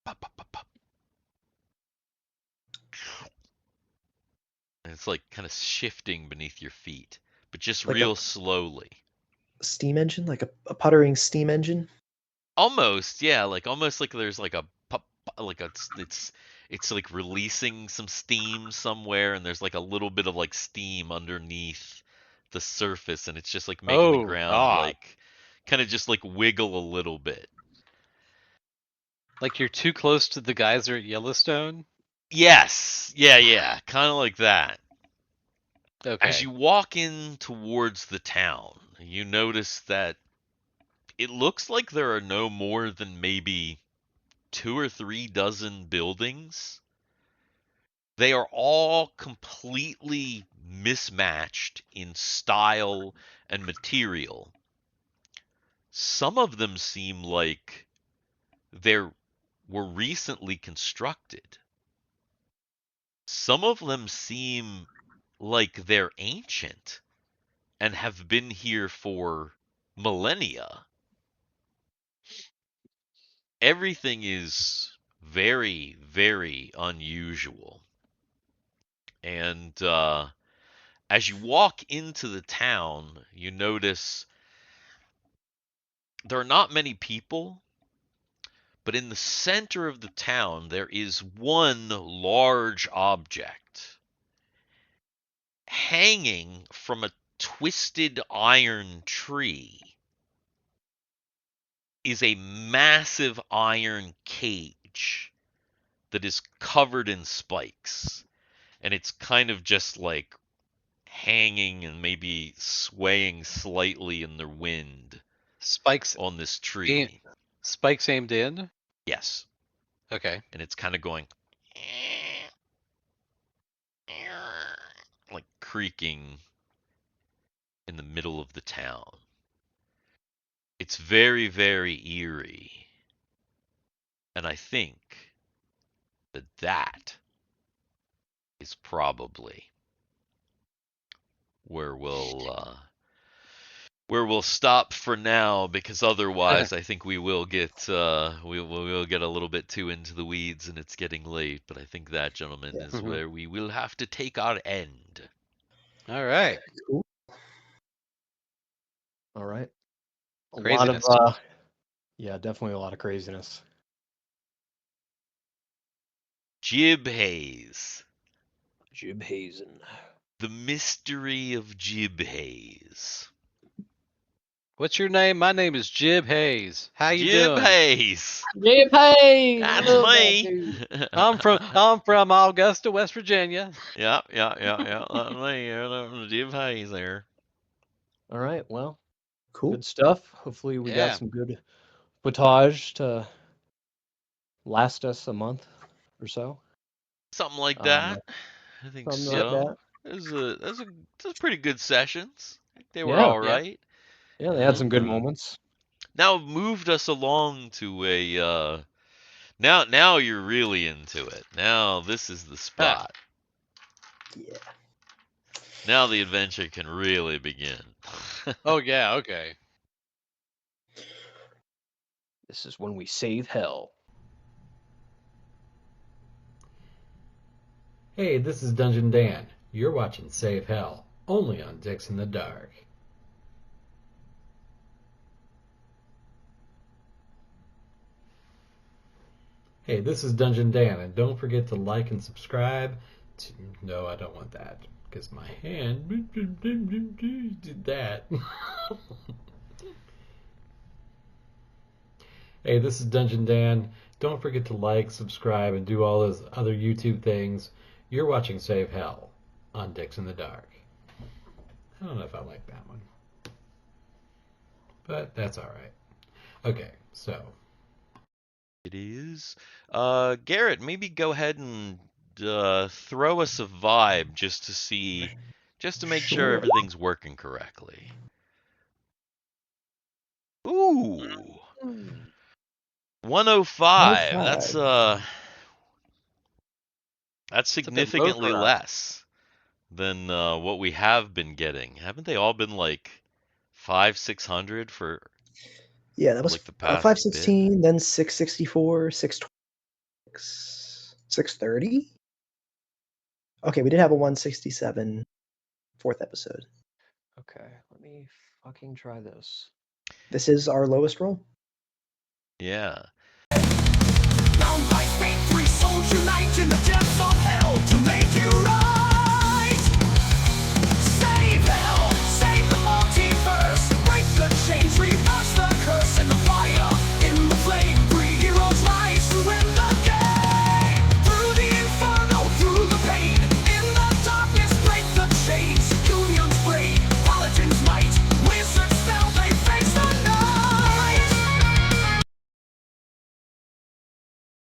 pop, pop, pop, pop. And it's like kind of shifting beneath your feet, but just Like real slowly. Steam engine, like a puttering steam engine. Almost, yeah, like almost like there's like a like it's like releasing some steam somewhere, and there's like a little bit of like steam underneath the surface, and it's just like making the Oh, ground God. like kind of just like wiggle a little bit. Like you're too close to the geyser at Yellowstone? Yes, yeah, kind of like that. Okay. As you walk in towards the town, you notice that it looks like there are no more than maybe 2 or 3 dozen buildings. They are all completely mismatched in style and material. Some of them seem like they were recently constructed. Some of them seem like they're ancient and have been here for millennia. Everything is very, very unusual. And as you walk into the town, you notice there are not many people, but in the center of the town, there is one large object hanging from a twisted iron tree. Is a massive iron cage that is covered in spikes, and it's kind of just like hanging and maybe swaying slightly in the wind Spikes on this tree. spikes aimed in? Yes, Okay. and it's kind of going like creaking in the middle of the town. It's very, very eerie. And I think that that is probably where we'll stop for now, because otherwise I think we will get we will get a little bit too into the weeds and it's getting late. But I think that, gentlemen, Yeah. is where we will have to take our end. All right. Cool. All right. A Craziness. lot of, yeah, definitely a lot of craziness. Jib Haze. Jib Hazen. The mystery of Jib Haze. What's your name? My name is Jib Hayes. How you Jib doing? Haze. Jib Haze! That's Love that me. dude. I'm from Augusta, West Virginia. Yeah. That's me. Jib Haze there. All right, well, Cool. good stuff. Hopefully we Yeah. got some good footage to last us a month or so. Something like Um, that. I think Something so. like that. Those are pretty good sessions. I think they were Yeah. all Yeah. right. Yeah, they had some good Mhm. moments. Now moved us along to a now you're really into it. Now this is the spot. Yeah. Now the adventure can really begin. Oh yeah, okay. This is when we save hell. Hey, this is Dungeon Dan. You're watching Save Hell, only on Dicks in the Dark. Hey, this is Dungeon Dan, and don't forget to like and subscribe. No, I don't want that, because my hand did that. Hey, this is Dungeon Dan. Don't forget to like, subscribe, and do all those other YouTube things. You're watching Save Hell on Dicks in the Dark. I don't know if I like that one, but that's all right. Okay, so It is. Garrett, maybe go ahead and throw us a vibe just to make sure Sure. everything's working correctly. Ooh, 105. 105. That's It's a bit low significantly for us. less than what we have been getting. Haven't they all been like 500-600 for Yeah, that was like the past bit? 516, then 664, 626, 630. Okay, we did have a 167 fourth episode. Okay, let me fucking try this. This is our lowest roll. Yeah.